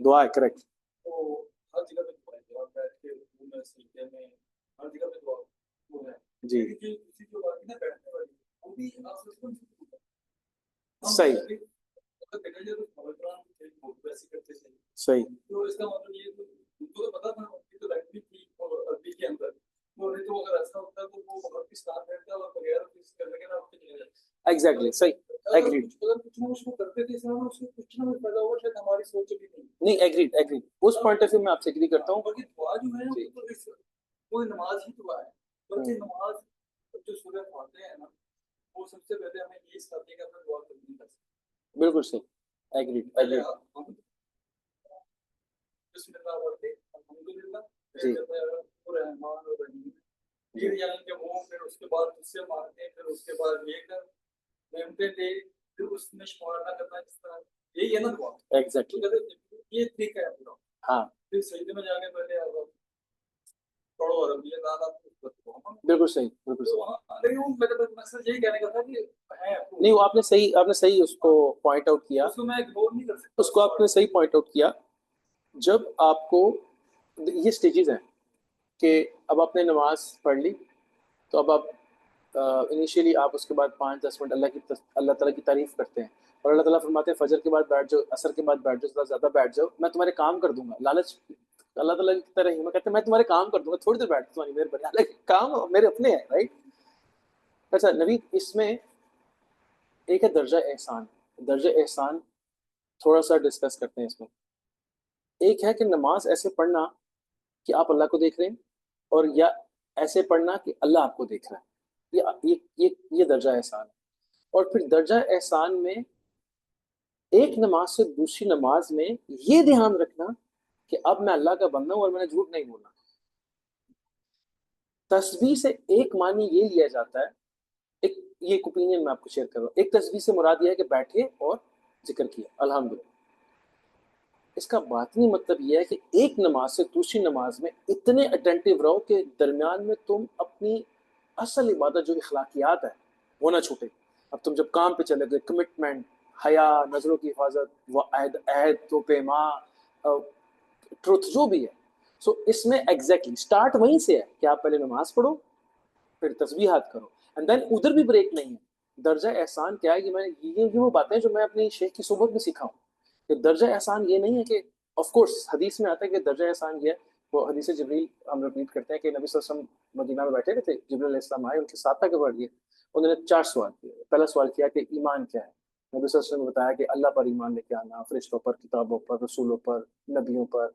دعا ہے، کریکٹ۔ جی صحیح صحیح ایگزیکٹلی صحیح ایگریڈ نہیں ایگریڈ اس پوائنٹ آف ویو میں آپ سے ایگری کرتا ہوں۔ کوئی نماز ہی دعا ہے، بلکہ نماز جو سورہ فاتحہ ہے نا وہ سب سے پہلے ہمیں یہ ساتھی کا دعا کرنی ہے۔ بالکل صحیح، ایگریڈ بسم اللہ پڑھتے الحمدللہ الرحمن الرحیم، پھر یعنی کہ وہ پھر اس کے بعد اس سے مانتے ہیں، پھر اس کے بعد یہ کر نعمتیں دے، پھر اس میں شمار نہ کرنا، اس طرح یہی ہے نا دعا۔ ایگزیکٹلی یہ طریقہ ہے پورا۔ ہاں پھر سجدے میں جا کے پہلے آپ پڑھو اور اب یہ بالکل صحیح، بالکل صحیح۔ لیکن مقصد یہی کہنے کا تھا کہ نہیں وہ آپ نے صحیح اس کو پوائنٹ آؤٹ کیا، اس کو میں اگنور نہیں کر سکتا، اس کو آپ نے صحیح پوائنٹ آؤٹ کیا. جب آپ کو یہ سٹیجز ہیں کہ اب آپ نے نماز پڑھ لی تو اب آپ انیشیلی آپ اس کے بعد 5-10 منٹ اللہ تعالیٰ کی تعریف کرتے ہیں، اور اللہ تعالیٰ فرماتے ہیں فجر کے بعد بیٹھ جاؤ، عصر کے بعد بیٹھ جاؤ، زیادہ بیٹھ جاؤ، میں تمہارے کام کر دوں گا. لالچ اللہ تعالیٰ کی طرح ہی میں کہتے ہیں میں تمہارے کام کر دوں گا، تھوڑی دیر بیٹھ تمہاری مہربانی، حالانکہ کام میرے اپنے ہیں، رائٹ. اچھا نبی اس میں ایک ہے درجہ احسان. درجہ احسان تھوڑا سا ڈسکس کرتے ہیں اس میں. ایک ہے کہ نماز ایسے پڑھنا کہ آپ اللہ کو دیکھ رہے ہیں، اور یا ایسے پڑھنا کہ اللہ آپ کو دیکھ رہا ہے. یہ درجہ احسان ہے. اور پھر درجہ احسان میں ایک نماز سے دوسری نماز میں یہ دھیان رکھنا کہ اب میں اللہ کا بندہ ہوں اور میں نے جھوٹ نہیں بولنا. تسبیح سے ایک معنی یہ لیا جاتا ہے، یہ ایک اوپینین میں آپ کو شیئر کر رہا ہوں. ایک تسبیح سے مراد یہ ہے کہ بیٹھے اور ذکر کیا الحمدللہ. اس کا باطنی مطلب یہ ہے کہ ایک نماز سے دوسری نماز میں اتنے اٹینٹیو رہو کہ درمیان میں تم اپنی اصل عبادت جو اخلاقیات ہے وہ نہ چھوٹے. اب تم جب کام پہ چلے گئے، کمٹمنٹ، حیا، نظروں کی حفاظت، عہد و پیما، ٹروتھ جو بھی ہے، سو اس میں ایگزیکٹلی سٹارٹ وہیں سے ہے کہ آپ پہلے نماز پڑھو پھر تسبیحات کرو، اینڈ دین ادھر بھی بریک نہیں ہے. درجہ احسان کیا ہے کہ میں یہ وہ باتیں جو میں اپنی شیخ کی صحبت میں سیکھا ہوں کہ درجہ احسان یہ نہیں ہے کہ آف کورس حدیث میں آتا ہے کہ درجہ احسان یہ ہے. وہ حدیث جبریل ہم رپیٹ کرتے ہیں کہ نبی صلی اللہ علیہ وسلم مدینہ میں بیٹھے ہوئے تھے، جبریل علیہ السلام آئے، ان کے ساتھ تک بڑھ گئے. انہوں نے 4 سوال کیے. پہلا سوال کیا کہ ایمان کیا ہے. نبی صلی اللہ علیہ وسلم نے بتایا کہ اللہ پر ایمان لے کے آنا، فرشتوں پر، کتابوں پر، رسولوں پر، نبیوں پر،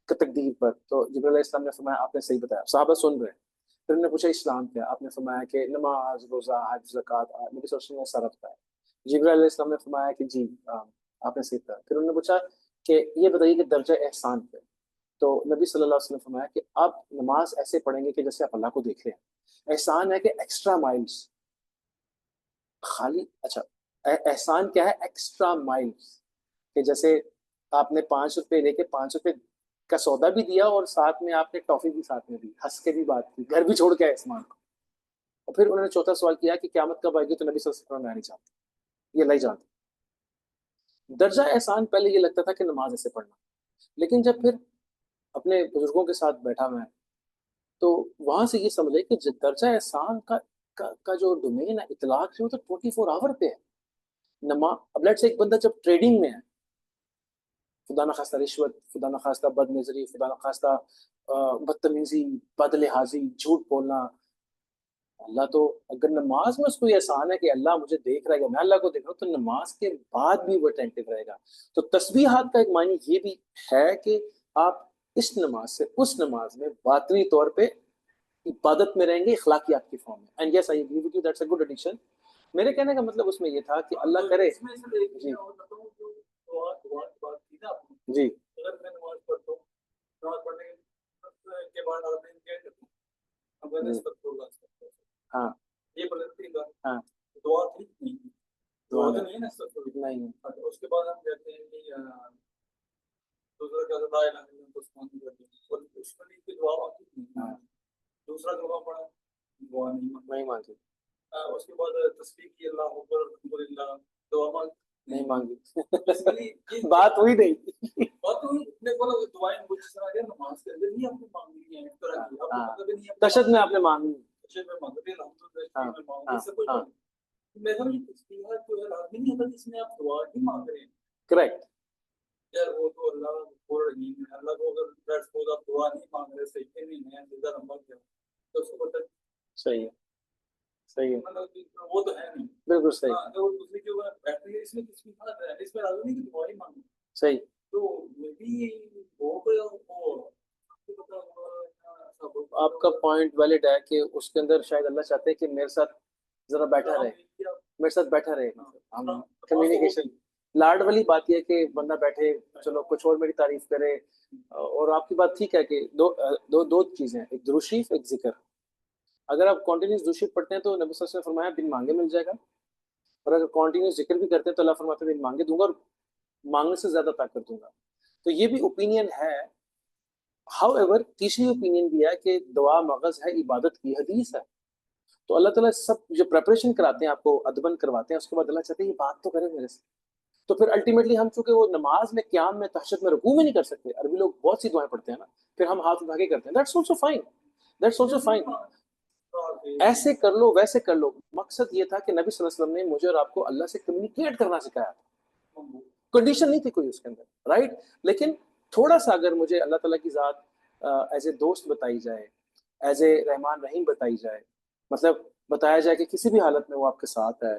تقدیر پر. تو جبریل علیہ السلام نے فرمایا آپ نے صحیح بتایا. صحابہ سن رہے ہیں. پھر انہوں نے پوچھا اسلام کیا. آپ نے فرمایا کہ نماز، روزہ، حج، زکوٰۃ. نبی صلی اللہ علیہ وسلم نے سارا بتایا. جبریل علیہ السلام نے فرمایا کہ جی آپ نے صحیح بتایا. پھر انہوں نے پوچھا کہ یہ بتائیے کہ درجہ احسان کیا. تو نبی صلی اللہ علیہ وسلم نے فرمایا کہ آپ نماز ایسے پڑھیں گے کہ جیسے آپ اللہ کو دیکھ رہے ہیں. احسان ہے کہ ایکسٹرا مائلز خالی. اچھا احسان کیا ہے؟ ایکسٹرا مائلز، کہ جیسے آپ نے 5 روپے لے کے 5 روپے کا سودا بھی دیا اور ساتھ میں آپ نے ٹافی بھی ساتھ میں دی، ہنس کے بھی بات کی، گھر بھی چھوڑ کے آئے اسمان کو. اور پھر انہوں نے چوتھا سوال کیا کہ قیامت کب آئے گی. تو نبی صلی اللہ علیہ وسلم میں نہیں چاہتا، یہ نہیں جانتے. درجہ احسان پہلے یہ لگتا تھا کہ نماز ایسے پڑھنا، لیکن جب پھر اپنے بزرگوں کے ساتھ بیٹھا میں تو وہاں سے یہ سمجھے کہ درجہ احسان کا جو ڈومین ہے اطلاق سے وہ تو 24 آور پہ ہے. اب لیٹ سے ایک بندہ جب ٹریڈنگ میں ہے، خدا نخواستہ رشوت، خدا نخواستہ بد نظری، خدا نخواستہ بدتمیزی، بد لحاظی، جھوٹ بولنا، اللہ تو اگر نماز میں اس کو یہ احسان ہے کہ اللہ مجھے دیکھ رہا ہے یا میں اللہ کو دیکھ رہا ہوں، تو نماز کے بعد بھی وہ اٹینٹو رہے گا. تو تسبیحات کا ایک معنی یہ بھی ہے کہ آپ اس نماز سے اس نماز میں باطنی طور پہ عبادت میں رہیں گے، اخلاقیات کی فارم میں. And yes I agree with you, that's a good addition. میرے کہنے کا مطلب اس میں یہ تھا کہ اللہ کرے. جی جی اگر میں نماز پڑھتا ہوں، نماز پڑھنے کے بعد آدمی کیا کرتے ہیں؟ ہاں یہ پڑھتے ہیں. ہاں دعا ٹھیک نہیں، دعا تو نہیں نا، نہیں. اس کے بعد ہم کہتے ہیں کہ دوسرا کا لا الہ الا اللہ کو سبحان اللہ، اور اس میں کی دعا ہوتی ہے. دوسرا دعا پڑھا، دعا نہیں مانگی. اس کے بعد تسبیح کی، اللہ اکبر الحمدللہ، دعا نہیں مانگی. بات ہوئی نہیں، بات ہوئی نے بولا دعائیں کچھ طرح کے نماز کے اندر نہیں آپ نے مانگنی ہے، اس طرح کی آپ کو مطلب نہیں ہے تشہد میں آپ نے مانگنی، تشہد میں مانگتے ہیں الحمدللہ میں مانگتے ہیں، سب کچھ میرا یہ تسبیحات جو ہے لازمی نہیں ہوتا جس میں آپ دعا ہی مانگ رہے ہیں. کریکٹ یار، وہ تو اللہ بول رہی ہے، اللہ کو اگر لیٹس سپوز آپ دعا نہیں مانگ رہے، سجدے میں ہیں، سجدہ نمبر کیا تو اس کو بتا. صحیح ہے، صحیح ہے، وہ تو ہے نہیں، بالکل صحیح. تو دوسری جو بیٹری ہے اس میں کچھ نہیں ہے، اس میں لازمی نہیں کہ دعا ہی مانگو. صحیح. تو میں بھی وہ آپ کا پوائنٹ ویلڈ ہے کہ اس کے اندر شاید اللہ چاہتے ہیں کہ میرے ساتھ ذرا بیٹھا رہے، میرے ساتھ بیٹھا رہے. ہم کمیونیکیشن لاڈ والی بات یہ کہ بندہ بیٹھے، چلو کچھ اور میری تعریف کرے. اور آپ کی بات ٹھیک ہے کہ دو چیزیں، ایک درود شریف، ایک ذکر. اگر آپ کنٹینیوس درود شریف پڑھتے ہیں تو نبی صلی اللہ علیہ وسلم نے فرمایا بن مانگے مل جائے گا، اور اگر کنٹینیوس ذکر بھی کرتے ہیں تو اللہ فرماتا ہے بن مانگے دوں گا، اور مانگنے سے زیادہ طاقت دوں گا. تو یہ بھی اوپینین ہے. ہاؤ ایور تیسری اوپینین بھی ہے کہ دعا مغز ہے، عبادت کی حدیث ہے. تو اللہ تعالیٰ سب جو پریپریشن کراتے ہیں آپ کو ادبن کرواتے ہیں، اس کے بعد اللہ چاہتے ہیں یہ بات تو کرے میرے سے. تو پھر الٹیمیٹلی ہم چونکہ وہ نماز میں قیام میں تہجد میں رکوع میں نہیں کر سکتے، عربی لوگ بہت سی دعائیں پڑھتے ہیں نا، پھر ہم ہاتھ اٹھا کے کرتے ہیں. That's also fine, that's also fine. ایسے کر لو ویسے کر لو. مقصد یہ تھا کہ نبی صلی اللہ علیہ وسلم نے مجھے اور آپ کو اللہ سے کمیونیکیٹ کرنا سکھایا تھا. کنڈیشن نہیں تھی کوئی اس کے اندر، رائٹ. لیکن تھوڑا سا اگر مجھے اللہ تعالیٰ کی ذات ایز اے دوست بتائی جائے، ایز اے رحمان رحیم بتائی جائے، مطلب بتایا جائے کہ کسی بھی حالت میں وہ آپ کے ساتھ ہے،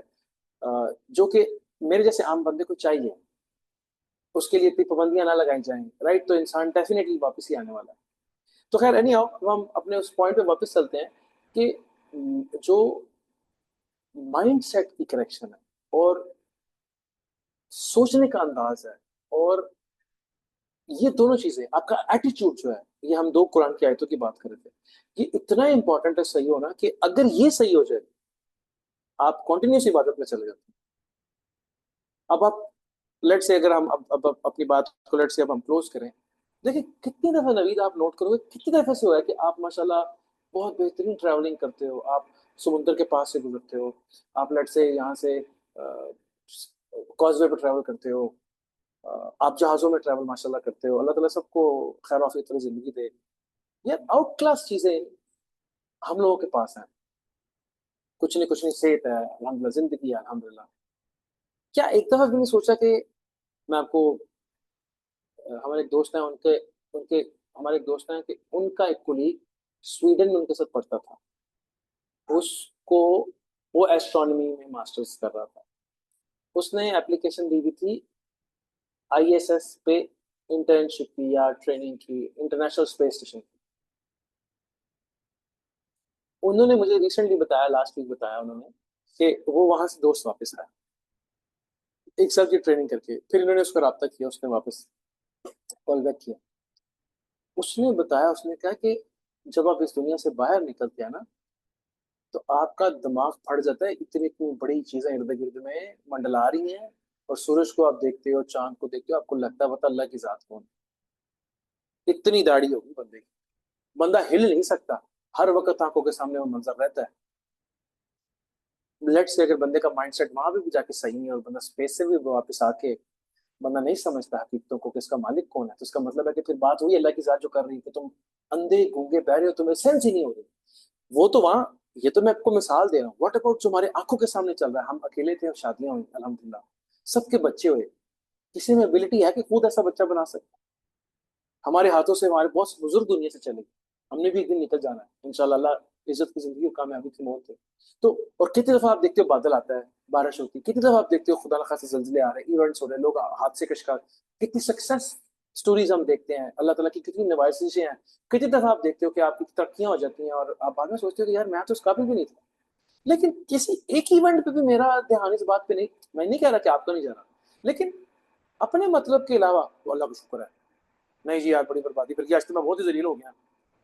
جو کہ میرے جیسے عام بندے کو چاہیے، اس کے لیے اتنی پابندیاں نہ لگائی جائیں، رائٹ، تو انسان ڈیفینیٹلی واپس ہی آنے والا ہے. تو خیر اینی ہاؤ، ہم اپنے اس پوائنٹ پہ واپس چلتے ہیں کہ جو مائنڈ سیٹ کی کریکشن ہے اور سوچنے کا انداز ہے، اور یہ دونوں چیزیں، آپ کا ایٹیچیوڈ جو ہے، یہ ہم دو قرآن کی آیتوں کی بات کر رہے تھے، یہ اتنا امپورٹنٹ ہے صحیح ہونا کہ اگر یہ صحیح ہو جائے آپ کنٹینیوس عبادت میں چلے جاتے ہیں. اب آپ لیٹ سے اگر ہم اب اپنی بات کو لیٹ سے اب ہم کلوز کریں، دیکھیں کتنی دفعہ نوید آپ نوٹ کرو گے کتنی دفعہ سے ہوا ہے کہ آپ ماشاءاللہ بہت بہترین ٹریولنگ کرتے ہو، آپ سمندر کے پاس سے گزرتے ہو، آپ لیٹ سے یہاں سے کاز وے پہ ٹریول کرتے ہو، آپ جہازوں میں ٹریول ماشاءاللہ کرتے ہو. اللہ تعالیٰ سب کو خیر وافیت والی زندگی دے. یہ آؤٹ کلاس چیزیں ہم لوگوں کے پاس ہیں، کچھ نہیں صحت ہے الحمدللہ، زندگی ہے الحمدللہ. کیا ایک دفعہ بھی نہیں سوچا کہ میں آپ کو ہمارے ایک دوست ہیں ان کے ہمارے ایک دوست ہیں کہ ان کا ایک کولیگ سویڈن میں ان کے ساتھ پڑھتا تھا، اس کو وہ ایسٹرونومی میں ماسٹرز کر رہا تھا. اس نے اپلیکیشن دی ہوئی تھی آئی ایس ایس پہ انٹرنشپ کی یا ٹریننگ کی، انٹرنیشنل اسپیس اسٹیشن کی. انہوں نے مجھے ریسنٹلی بتایا، لاسٹ ویک بتایا انہوں نے کہ وہ وہاں سے دوست واپس آیا ایک سال کی ٹریننگ کر کے. پھر انہوں نے اس کا رابطہ کیا، اس نے واپس کال بیک کیا. اس نے بتایا، اس نے کہا کہ جب آپ اس دنیا سے باہر نکلتے ہیں نا تو آپ کا دماغ پھٹ جاتا ہے، اتنی اتنی بڑی چیزیں ارد گرد میں منڈلا رہی ہیں، اور سورج کو آپ دیکھتے ہو، چاند کو دیکھتے ہو، آپ کو لگتا ہے پتہ اللہ کی ذات کون. اتنی داڑھی ہوگی بندے کی، بندہ ہل نہیں سکتا، ہر وقت آنکھوں کے سامنے وہ منظر رہتا ہے. لیٹ سے اگر بندے کا مائنڈ سیٹ وہاں بھی جا کے صحیح نہیں، اور بندہ اسپیس سے بھی واپس آ کے بندہ نہیں سمجھتا حقیقتوں کو کہ اس کا مالک کون ہے، تو اس کا مطلب ہے کہ پھر بات ہوئی اللہ کی ذات جو کر رہی ہے کہ تم اندھے گونگے بہرے ہو، تمہیں سینس ہی نہیں ہو رہی. وہ تو وہاں، یہ تو میں آپ کو مثال دے رہا ہوں. واٹ اباؤٹ جو ہمارے آنکھوں کے سامنے چل رہا ہے؟ ہم اکیلے تھے اور شادیاں ہوئی الحمدللہ، سب کے بچے ہوئے، کسی میں ابلٹی ہے کہ خود ایسا بچہ بنا سکتا. ہمارے ہاتھوں سے ہمارے بہت سے بزرگ دنیا سے چلے گئے، ہم نے بھی ایک دن نکل جانا ہے انشاءاللہ. اللہ عزت کی زندگی اور کامیابی کی موت ہے. تو اور کتنی دفعہ آپ دیکھتے ہو بادل آتا ہے، بارش ہوتی ہے، کتنی دفعہ آپ دیکھتے ہو خدا نخواستہ زلزلے آ رہے ہیں، ایونٹس ہو رہے ہیں، لوگ حادثے کا شکار. کتنی سکسیس سٹوریز ہم دیکھتے ہیں، اللہ تعالیٰ کی کتنی نوازشیں ہیں. کتنی دفعہ آپ دیکھتے ہو کہ آپ کی ترقیاں ہو جاتی ہیں اور آپ بعد میں سوچتے ہو کہ یار میں تو اس قابل بھی نہیں تھا. لیکن کسی ایک ایونٹ پہ بھی میرا دھیان اس بات پہ نہیں، میں نہیں کہہ رہا کہ آپ کا نہیں جانا، لیکن اپنے مطلب کے علاوہ تو اللہ کا شکر ہے. نہیں جی یار بڑی بربادی کر کے آج تو میں بہت ہی ذلیل ہو گیا.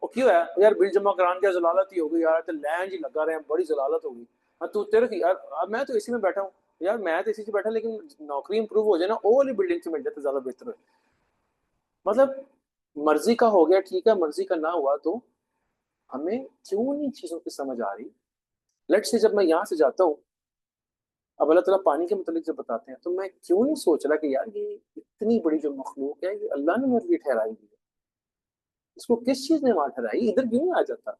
وہ کیوں ہے یار؟ بل جمع کران کیا ضلالت ہی ہو گئی یار، لین جی لگا رہے ہیں، بڑی ضلالت ہو گئی. ہاں تو تیرے کی یار، میں تو اسی میں بیٹھا ہوں یار، میں تو اسی سے بیٹھا، لیکن نوکری امپروو ہو جائے نا، وہ والی بلڈنگ سے مل جائے تو زیادہ بہتر ہے. مطلب مرضی کا ہو گیا ٹھیک ہے، مرضی کا نہ ہوا تو ہمیں کیوں نہیں چیزوں کی سمجھ آ رہی. لیٹ سے جب میں یہاں سے جاتا ہوں، اب اللہ تعالیٰ پانی کے متعلق جب بتاتے ہیں تو میں کیوں نہیں سوچ رہا کہ یار یہ اتنی بڑی جو مخلوق ہے یہ اللہ نے میرے لیے ٹھہرائی ہوئی ہے، اس کو کس چیز نے وہاں ٹھہرائی، ادھر کیوں نہیں آ جاتا؟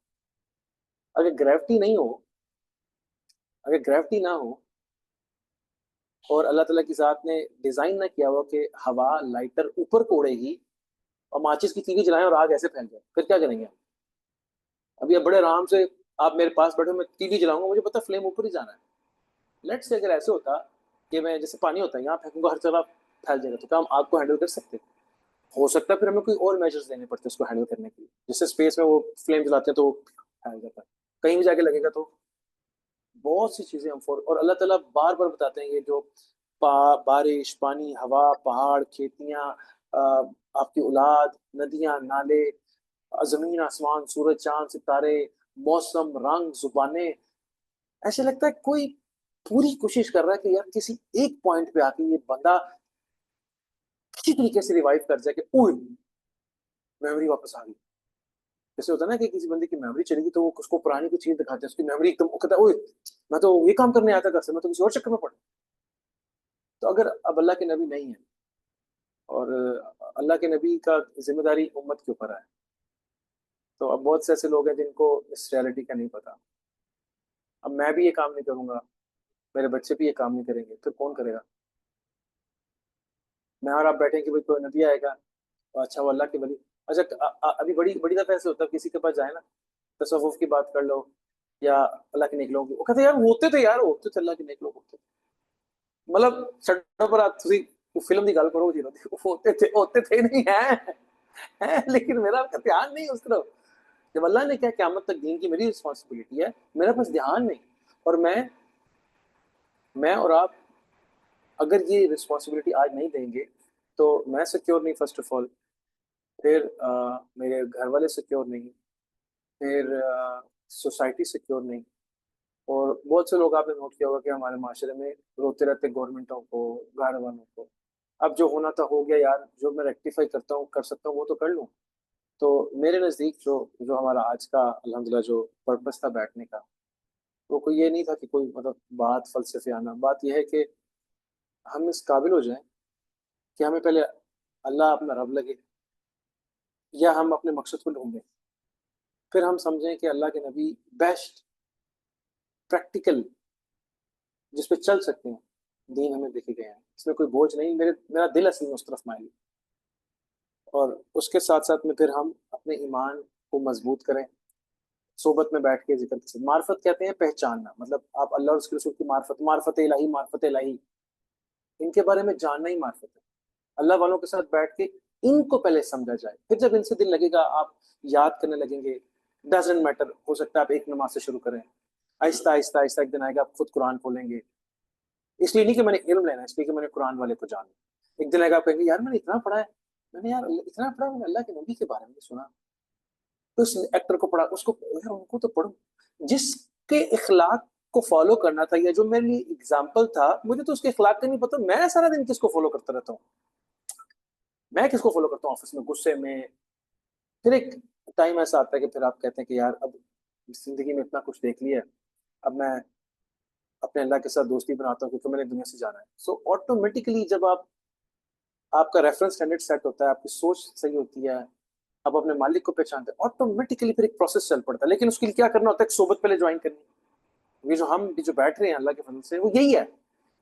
اگر گریوٹی نہیں ہو، اگر گریوٹی نہ ہو اور اللہ تعالیٰ کی ذات نے ڈیزائن نہ کیا ہوا کہ ہوا لائٹر اوپر کو اڑے گی اور ماچس کی تیلی جلائیں اور آگ ایسے پھیل جائے، پھر کیا کریں گے؟ ابھی اب بڑے آرام سے آپ میرے پاس بیٹھو، میں تیلی جلاؤں گا، مجھے پتا فلیم اوپر ہی جانا ہے. لیٹ سے اگر ایسے ہوتا کہ میں جیسے پانی ہوتا ہے یہاں پھینکوں گا ہر طرف پھیل جائے گا، تو کیا ہم آگ کو ہینڈل کر سکتے؟ ہو سکتا ہے پھر ہمیں کوئی اور میجرز لینے پڑتے اس کو ہینڈل کرنے کے لیے. جیسے اسپیس میں وہ فلیم جلاتے ہیں تو وہ پھیل جاتا ہے، کہیں بھی جا کے لگے گا تو بہت سی چیزیں ہم اور اللہ تعالیٰ بار بار بتاتے ہیں یہ جو بارش، پانی، ہوا، پہاڑ، کھیتیاں، آپ کی اولاد، ندیاں، نالے، زمین، آسمان، سورج، چاند، ستارے، موسم، رنگ، زبانیں، ایسے لگتا ہے کوئی پوری کوشش کر رہا ہے کہ یار کسی ایک پوائنٹ پہ آ کے یہ بندہ کسی طریقے سے ریوائو کر جائے کہ اوہ میموری واپس آ گئی. جیسے ہوتا ہے نا کہ کسی بندے کی میموری چلے گی تو وہ اس کو پرانی کوئی چیز دکھاتے ہیں، اس کی میموری ایک دم وہ کہتا ہے اوئے میں تو یہ کام کرنے آتا تھا، میں تو کسی اور چکر میں پڑا. تو اگر اب اللہ کے نبی نہیں ہے اور اللہ کے نبی کا ذمہ داری امت کے اوپر ہے، تو اب بہت سے ایسے لوگ ہیں جن کو اس ریالٹی کا نہیں پتا. اب میں بھی یہ کام نہیں کروں گا، میرے بچے بھی یہ کام نہیں کریں گے، پھر کون کرے گا؟ میں اور آپ بیٹھیں کہ بھائی کوئی نبی آئے گا، اچھا وہ اللہ کے ولی. اچھا ابھی بڑی بڑی دفعہ ایسے ہوتا ہے کسی کے پاس جائے نا، تصوف کی بات کر لو یا اللہ کے نیک لوگ، وہ کہتے ہیں یار ہوتے تھے، یار ہوتے تھے اللہ کے نیک لوگ ہوتے تھے. مطلب سڑکوں پر آپ فلم کی گل کرو جی، ہوتے تھے نہیں ہیں لیکن میرا دھیان نہیں اس طرف. جب اللہ نے کہا قیامت تک دین کی میری رسپانسبلٹی ہے، میرے پاس دھیان نہیں. اور میں اور آپ اگر یہ رسپانسبلٹی آج نہیں دیں گے تو میں سیکیور نہیں فرسٹ آف آل، پھر میرے گھر والے سیکیور نہیں، پھر سوسائٹی سیکیور نہیں. اور بہت سے لوگ آپ نے نوٹ کیا ہوگا کہ ہمارے معاشرے میں روتے رہتے گورنمنٹوں کو، گھر والوں کو. اب جو ہونا تھا ہو گیا یار، جو میں ریکٹیفائی کرتا ہوں کر سکتا ہوں وہ تو کر لوں. تو میرے نزدیک جو ہمارا آج کا الحمدللہ جو پرپس تھا بیٹھنے کا، وہ کوئی یہ نہیں تھا کہ کوئی مطلب بات فلسفیانہ. بات یہ ہے کہ ہم اس قابل ہو جائیں کہ ہمیں پہلے اللہ اپنا رب لگے، یا ہم اپنے مقصد کو ڈھونڈیں، پھر ہم سمجھیں کہ اللہ کے نبی بیسٹ پریکٹیکل جس پہ چل سکتے ہیں دین ہمیں دیکھے گئے ہیں، اس میں کوئی بوجھ نہیں. میرا دل اصل میں اس طرف مائل. اور اس کے ساتھ ساتھ میں پھر ہم اپنے ایمان کو مضبوط کریں، صحبت میں بیٹھ کے ذکر کے. معرفت کہتے ہیں پہچاننا، مطلب آپ اللہ اور اس کے رسول کی معرفت الہی، معرفت الہی، ان کے بارے میں جاننا ہی معرفت ہے. اللہ والوں کے ساتھ بیٹھ کے ان کو پہلے سمجھا جائے، پھر جب ان سے دل لگے گا آپ یاد کرنے لگیں گے. ڈزنٹ میٹر، ہو سکتا ہے آپ ایک نماز سے شروع کریں، آہستہ آہستہ آہستہ ایک دن آئے گا آپ خود قرآن کھولیں گے. اس لیے نہیں کہ میں نے علم لینا، اس لیے کہ میں نے قرآن والے کو جانا. ایک دن آئے گا آپ کہیں گے یار میں نے اتنا پڑھا ہے، میں نے یار اتنا پڑھا، میں نے اللہ کے نبی کے بارے میں سنا، تو اس ایکٹر کو پڑھا، اس کو یار ان کو تو پڑھو. جس کے اخلاق کو فالو کرنا تھا یا جو میرے لیے اگزامپل تھا، مجھے تو اس کے اخلاق کا نہیں پتا. میں سارا دن کس کو فالو کرتا رہتا ہوں؟ میں کس کو فالو کرتا ہوں آفس میں غصے میں؟ پھر ایک ٹائم ایسا آتا ہے کہ پھر آپ کہتے ہیں کہ یار اب زندگی میں اتنا کچھ دیکھ لیا ہے، اب میں اپنے اللہ کے ساتھ دوستی بناتا ہوں کیونکہ میں نے دنیا سے جانا ہے. سو آٹومیٹکلی جب آپ کا ریفرنس اسٹینڈرڈ سیٹ ہوتا ہے، آپ کی سوچ صحیح ہوتی ہے، آپ اپنے مالک کو پہچانتے ہیں، آٹومیٹکلی پھر ایک پروسیس چل پڑتا ہے. لیکن اس کے لیے کیا کرنا ہوتا ہے؟ ایک صحبت پہلے جوائن کرنی. یہ جو ہم جو بیٹھ رہے ہیں اللہ کے فضل سے، وہ یہی ہے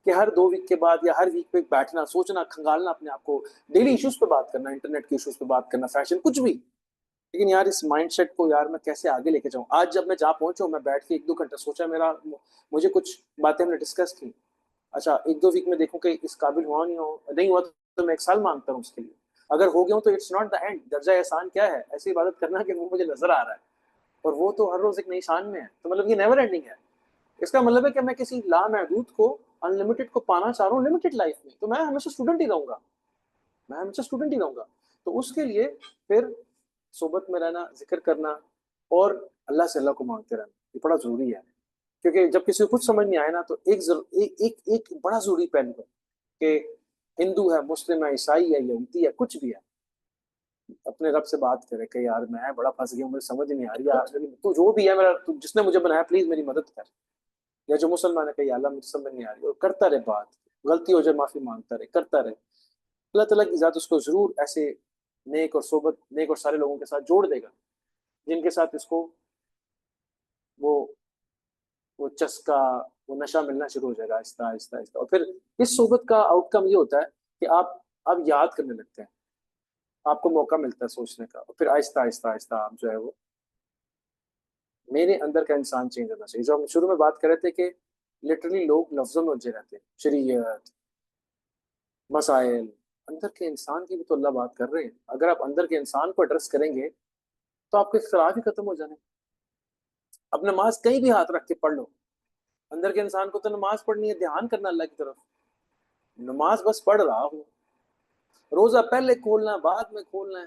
کہ ہر 2 ویک کے بعد یا ہر ویک پہ بیٹھنا، سوچنا، کھنگالنا اپنے آپ کو، ڈیلی ایشوز پہ بات کرنا، انٹرنیٹ کے ایشوز پہ بات کرنا، فیشن، کچھ بھی. لیکن یار اس مائنڈ سیٹ کو یار میں کیسے آگے لے کے جاؤں؟ آج جب میں جہاں پہنچا ہوں، میں بیٹھ کے 1-2 گھنٹہ سوچا، مجھے کچھ باتیں ہم نے ڈسکس کی. اچھا 1-2 ویک میں دیکھوں کہ اس قابل ہوا نہیں ہوا تو میں 1 سال مانگتا ہوں اس کے لیے. اگر ہو گیا ہوں تو اٹس ناٹ دا اینڈ. درجہ احسان کیا ہے؟ ایسی عبادت کرنا کہ وہ مجھے نظر آ رہا ہے، اور وہ تو ہر روز ایک نئی شان میں ہے. تو مطلب یہ نیور اینڈنگ ہے. اس کا مطلب ہے کہ میں کسی لامحدود کو، ان لمیٹڈ کو پانا چاہ رہا ہوں لمیٹڈ لائف میں، تو میں ہمیشہ اسٹوڈنٹ ہی رہوں گا. میں ہمیشہ اسٹوڈنٹ ہی رہوں گا. تو اس کے لیے پھر صحبت میں رہنا، ذکر کرنا، اور اللہ سے اللہ کو مانگتے رہنا، یہ بڑا ضروری ہے. کیونکہ جب کسی کو کچھ سمجھ نہیں آئے نا، تو ایک بڑا ضروری پہلو ہے کہ ہندو ہے، مسلم ہے، عیسائی ہے، یہودی ہے، کچھ بھی ہے، اپنے رب سے بات کرے کہ یار میں بڑا پھنس گیا ہوں، مجھے سمجھ نہیں آ رہی ہے، تو جو بھی ہے میرا، جس نے مجھے بنایا پلیز میری مدد کر. یا جو مسلمان ہے کہ یا اللہ مجھے سمجھ نہیں آ رہی، اور کرتا رہے بات، غلطی ہو جائے معافی مانگتا رہے، کرتا رہے. اللہ تعالیٰ کی ذات اس کو ضرور ایسے نیک اور صحبت، نیک اور سارے لوگوں کے ساتھ جوڑ دے گا جن کے ساتھ اس کو وہ چسکا، وہ نشہ ملنا شروع ہو جائے گا آہستہ آہستہ آہستہ. اور پھر اس صحبت کا آؤٹ کم یہ ہوتا ہے کہ آپ یاد کرنے لگتے ہیں، آپ کو موقع ملتا ہے سوچنے کا، اور پھر آہستہ آہستہ آہستہ آپ جو ہے وہ میرے اندر کا انسان چینج ہونا چاہیے. جو ہم شروع میں بات کر رہے تھے کہ لٹرلی لوگ لفظوں میں الجھے رہتے ہیں، شریعت، مسائل، اندر کے انسان کی بھی تو اللہ بات کر رہے ہیں. اگر آپ اندر کے انسان کو ایڈریس کریں گے تو آپ کے اختلاف ہی ختم ہو جانے. اب نماز کہیں بھی ہاتھ رکھ کے پڑھ لو، اندر کے انسان کو تو نماز پڑھنی ہے، دھیان کرنا اللہ کی طرف. نماز بس پڑھ رہا ہوں، روزہ پہلے کھولنا بعد میں کھولنا ہے،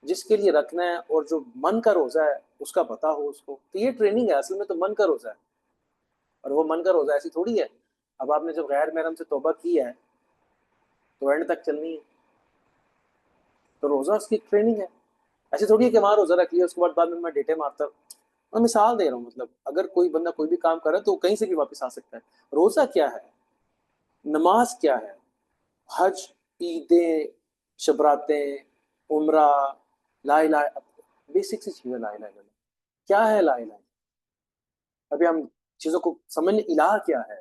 جس کے لیے رکھنا ہے، اور جو من کا روزہ ہے اس کا پتہ ہو اس کو. تو یہ ٹریننگ ہے اصل میں، تو من کا روزہ ہے. اور وہ من کا روزہ ایسی تھوڑی ہے، اب آپ نے جب غیر محرم سے توبہ کی ہے تو اینڈ تک چلنی ہے. تو روزہ اس کی ٹریننگ ہے. ایسے تھوڑی ہے کہ وہاں روزہ رکھ لیا اس کے بعد میں ڈیٹے مارتا. میں مثال دے رہا ہوں. مطلب اگر کوئی بندہ کوئی بھی کام کر رہا ہے تو کہیں سے بھی واپس آ سکتا ہے. روزہ کیا ہے, نماز کیا ہے, حج, عیدیں, شبراتیں, عمرہ, لا الہ, بیسک سی چیزیں. لا الہ الا اللہ کیا ہے؟ لا الہ, ابھی ہم چیزوں کو سمجھنے. الہ کیا ہے,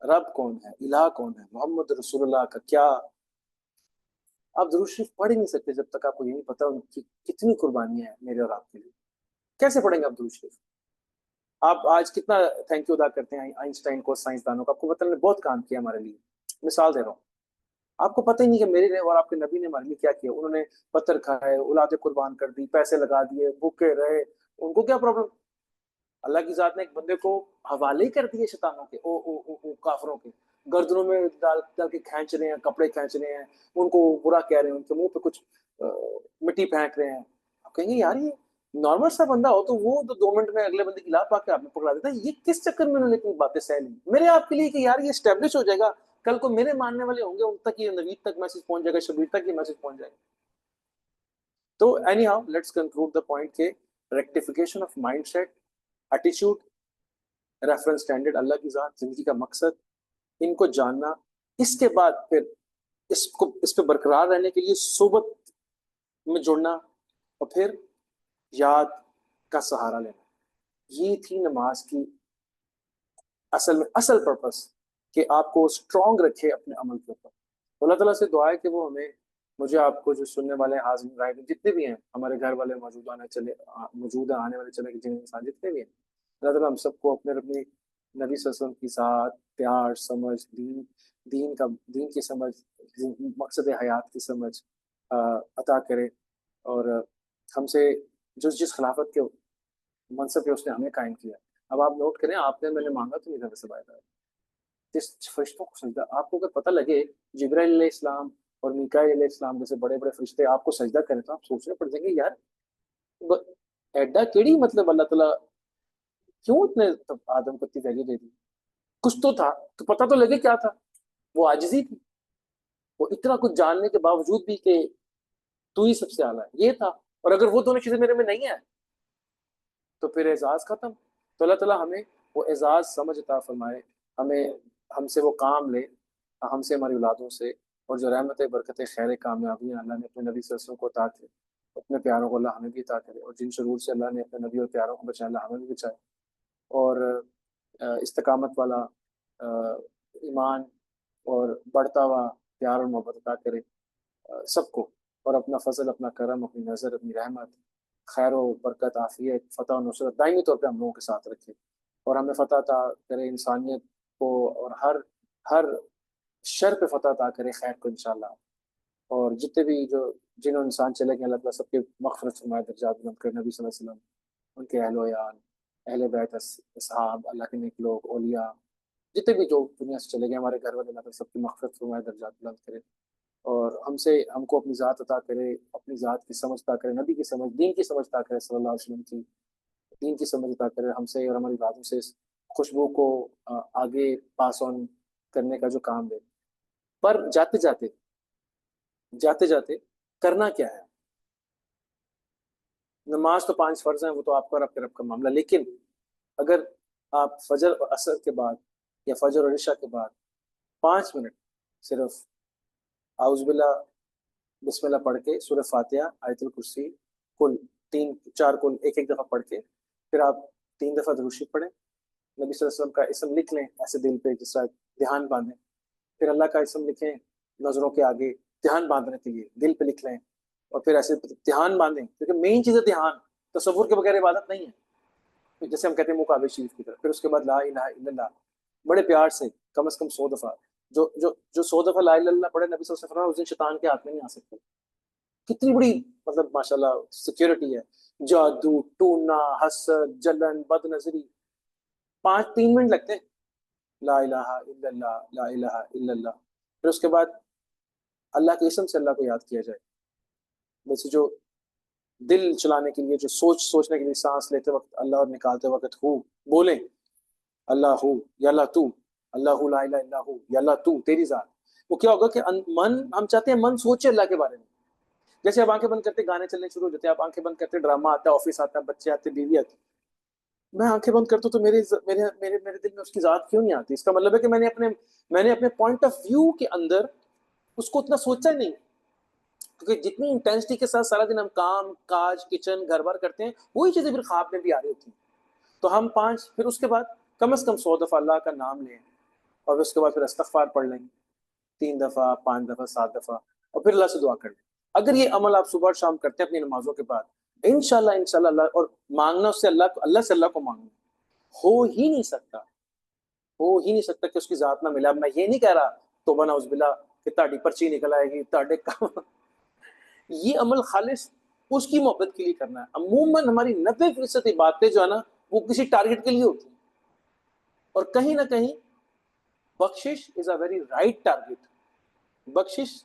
رب کون ہے, الہ کون ہے, محمد رسول اللہ کا کیا. آپ درود شریف پڑھ ہی نہیں سکتے جب تک آپ کو یہ نہیں پتا ان کی کتنی قربانیاں ہیں میرے اور آپ کے لیے. کیسے پڑھیں گے آپ درود شریف؟ آپ آج کتنا تھینک یو ادا کرتے ہیں آئنسٹائن کو, سائنسدانوں کو. آپ کو پتہ نہیں بہت کام کیا ہمارے لیے. مثال دے رہا ہوں, آپ کو پتہ ہی نہیں کہ میرے اور آپ کے نبی نے ہمارے لیے کیا کیا. انہوں نے پتھر کھائے, اولادیں قربان کر دی, پیسے لگا دیے, بھوکے رہے. ان کو کیا پرابلم؟ اللہ کی ذات نے ایک بندے کو حوالے کر دیے شیطانوں کے, او کافروں کے. گردنوں میں ڈال ڈال کے کھینچ رہے ہیں, کپڑے کھینچ رہے ہیں, ان کو برا کہہ رہے ہیں, ان کے منہ پہ کچھ مٹی پھینک رہے ہیں. آپ کہیں گے یار یہ نارمل سا بندہ ہو تو وہ تو 2 منٹ میں اگلے بندے کی لاپ آ کے آپ نے پکڑا دیتا ہے. یہ کس چکر میں انہوں نے اتنی باتیں سہ لی میرے آپ کے لیے کہ یار یہ اسٹیبلش ہو جائے گا, کل کو میرے ماننے والے ہوں گے, ان تک یہ نوید تک میسج پہنچ جائے گا, شبیر تک یہ میسج پہنچ جائے گا. تو anyhow let's conclude the point کہ ریکٹیفیکیشن آف مائنڈ سیٹ, ایٹیچیوڈ, ریفرنس اسٹینڈرڈ, اللہ کی ذات, زندگی کا مقصد, ان کو جاننا. اس کے بعد پھر اس پہ برقرار رہنے کے لیے صحبت میں جڑنا, اور پھر یاد کا سہارا لینا. یہ تھی نماز کی اصل پرپس, کہ آپ کو اسٹرانگ رکھے اپنے عمل کے اوپر. اللہ تعالیٰ سے دعا ہے کہ وہ ہمیں, مجھے, آپ کو, جو سننے والے حاضرین رائے جتنے بھی ہیں, ہمارے گھر والے موجود آنے والے چلے جن انسان جتنے بھی ہیں, اللہ تعالیٰ ہم سب کو اپنے نبی صلی اللہ علیہ وسلم کی ذات, پیار, سمجھ, دین کی سمجھ, مقصد حیات کی سمجھ عطا کرے. اور ہم سے جس خلافت کے منصب پہ اس نے ہمیں قائم کیا. اب آپ نوٹ کریں, آپ نے, میں نے مانگا تو نہیں سے باہر آیا. جس فرشتوں کو سجدہ, آپ کو اگر پتہ لگے جبرائیل علیہ السلام اور میکائیل علیہ السلام جیسے بڑے بڑے فرشتے آپ کو سجدہ کریں تو آپ سوچنے پڑ جائیں گے یار ایڈا کیڑی, مطلب اللہ تعالیٰ کیوں اتنے آدم کو اتنی ویلیو دے دی. کچھ تو تھا, تو پتہ تو لگے کیا تھا. وہ عاجزی تھی, وہ اتنا کچھ جاننے کے باوجود بھی کہ تو ہی سب سے اعلیٰ ہے, یہ تھا. اور اگر وہ دونوں چیزیں میرے میں نہیں ہیں تو پھر اعزاز ختم. تو اللہ تعالیٰ ہمیں وہ اعزاز سمجھ عطا فرمائے, ہم سے وہ کام لے, ہم سے, ہماری اولادوں سے. اور جو رحمت, برکت, خیر, کامیابی اللہ نے اپنے نبی صلی اللہ علیہ وسلم کو عطا کی, اپنے پیاروں کو اللہ ہمیں بھی عطا کرے. اور جن شرور سے اللہ نے اپنے نبی اور پیاروں کو بچایا, اللہ ہمیں بھی بچائے. اور استقامت والا ایمان اور بڑھتا ہوا پیار اور محبت عطا کرے سب کو. اور اپنا فضل, اپنا کرم, اپنی نظر, اپنی رحمت, خیر و برکت, عافیت, فتح و نصرت دائمی طور پہ ہم لوگوں کے ساتھ رکھے. اور ہمیں فتح عطا کرے انسانیت کو, اور ہر شر پہ فتح عطا کرے, خیر کو انشاءاللہ. اور جتنے بھی جنہوں انسان چلے گئے, اللہ تعالیٰ سب کے مغفرت فرمائے, درجات بلند کرے. نبی صلی اللہ علیہ وسلم, ان کے اہل و عیال, اہل بیت, اصحاب, اللہ کے نیک لوگ, اولیاء, جتنے بھی جو دنیا سے چلے گئے, ہمارے گھر والے, اللہ تعالیٰ سب کی مغفرت فرمائے, درجات بلند کرے. اور ہم کو اپنی ذات عطا کرے, اپنی ذات کی سمجھ عطا کرے, نبی کی سمجھ, دین کی سمجھ عطا کرے, صلی اللہ علیہ وسلم کی دین کی سمجھ عطا کرے. ہم سے اور ہماری اولادوں سے اس خوشبو کو آگے پاس آن کرنے کا جو کام ہے. پر جاتے جاتے کرنا کیا ہے؟ نماز تو 5 فرض ہیں, وہ تو آپ کا اور آپ کے رب کا معاملہ. لیکن اگر آپ فجر اور عصر کے بعد, یا فجر اور عشاء کے بعد 5 منٹ صرف اعوذ باللہ, بسم اللہ پڑھ کے, سورہ فاتحہ, آیت الکرسی, کل 3-4 کل ایک دفعہ پڑھ کے, پھر آپ 3 دفعہ درود شریف پڑھیں, نبی صلی اللہ علیہ وسلم کا اسم لکھ لیں ایسے دل پہ, جس طرح دھیان باندھیں. پھر اللہ کا اسم لکھیں نظروں کے آگے, دھیان باندھنے کے لیے دل پہ لکھ لیں. اور پھر ایسے دھیان باندھیں, کیونکہ مین چیز ہے دھیان. تصور کے بغیر عبادت نہیں ہے, جیسے ہم کہتے ہیں مقابل شریف کی طرف. پھر اس کے بعد لا الہ الا اللہ, بڑے پیار سے, کم از کم 100 دفعہ. جو 100 دفعہ لا الہ الا اللہ پڑھے, نبی صلی اللہ علیہ وسلم اس دن شیطان کے ہاتھ میں نہیں آ سکتے. کتنی بڑی, مطلب ماشاءاللہ سیکیورٹی ہے. جادو, ٹونا, حسد, جلن, بد نظری, 3 منٹ لگتے ہیں. لا الہ الا اللہ, لا الہ الا اللہ. پھر اس کے بعد اللہ کے اسم سے اللہ کو یاد کیا جائے. ویسے جو دل چلانے کے لیے, جو سوچنے کے لیے, سانس لیتے وقت اللہ اور نکالتے وقت ہو بولیں, اللہ ہو, یا اللہ تو, اللہ لا الہ الا ہو, یا اللہ تو, تیری ذات. وہ کیا ہوگا کہ من, ہم چاہتے ہیں من سوچے اللہ کے بارے میں, جیسے آپ آنکھیں بند کرتے گانے چلنے شروع ہو جاتے ہیں، آپ آنکھیں بند کرتے ڈرامہ آتا ہے، آفس آتا ہے، بچے آتے، بیوی آتی، میں آنکھیں بند کرتا ہوں تو میرے دل میں اس کی ذات کیوں نہیں آتی؟ اس کا مطلب ہے کہ میں نے اپنے پوائنٹ آف ویو کے اندر اس کو اتنا سوچا نہیں، کیونکہ جتنی انٹینسٹی کے ساتھ سارا دن ہم کام کاج کچن گھر بار کرتے ہیں، وہی چیزیں پھر خواب میں بھی آ رہی ہوتی ہیں. تو ہم 5 پھر اس کے بعد کم از کم 100 دفعہ اللہ کا نام لیں، اور اس کے بعد پھر استغفار پڑھ لیں 3 دفعہ 5 دفعہ 7 دفعہ، اور پھر اللہ سے دعا کر لیں. اگر یہ عمل آپ صبح اور شام کرتے ہیں اپنی نمازوں کے بعد، انشاءاللہ اللہ، اور مانگنا اس سے اللہ کو مانگنا ہو ہی نہیں سکتا، ہو ہی نہیں سکتا کہ اس کی ذات نہ ملے. اب میں یہ نہیں کہہ رہا توبہ نعوذ باللہ کہ تہاڈی پرچی نکل آئے گی تہاڈے کام، یہ عمل خالص اس کی محبت کے لیے کرنا ہے. عموماً ہماری 90% باتیں جو ہے نا وہ کسی ٹارگٹ کے لیے ہوتی ہیں، اور کہیں نہ کہیں بخشش از اے ویری رائٹ ٹارگٹ. بخشش،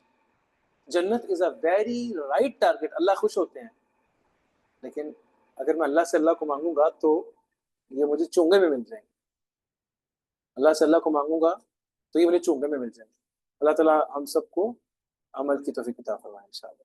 جنت از اے ویری رائٹ ٹارگٹ. اللہ خوش ہوتے ہیں، لیکن اگر میں اللہ سے اللہ کو مانگوں گا تو یہ مجھے چونگے میں مل جائیں گے. اللہ سے اللہ کو مانگوں گا تو یہ مجھے چونگے میں مل جائیں گے. اللہ تعالیٰ ہم سب کو عمل کی توفیق عطا فرمائے انشاءاللہ.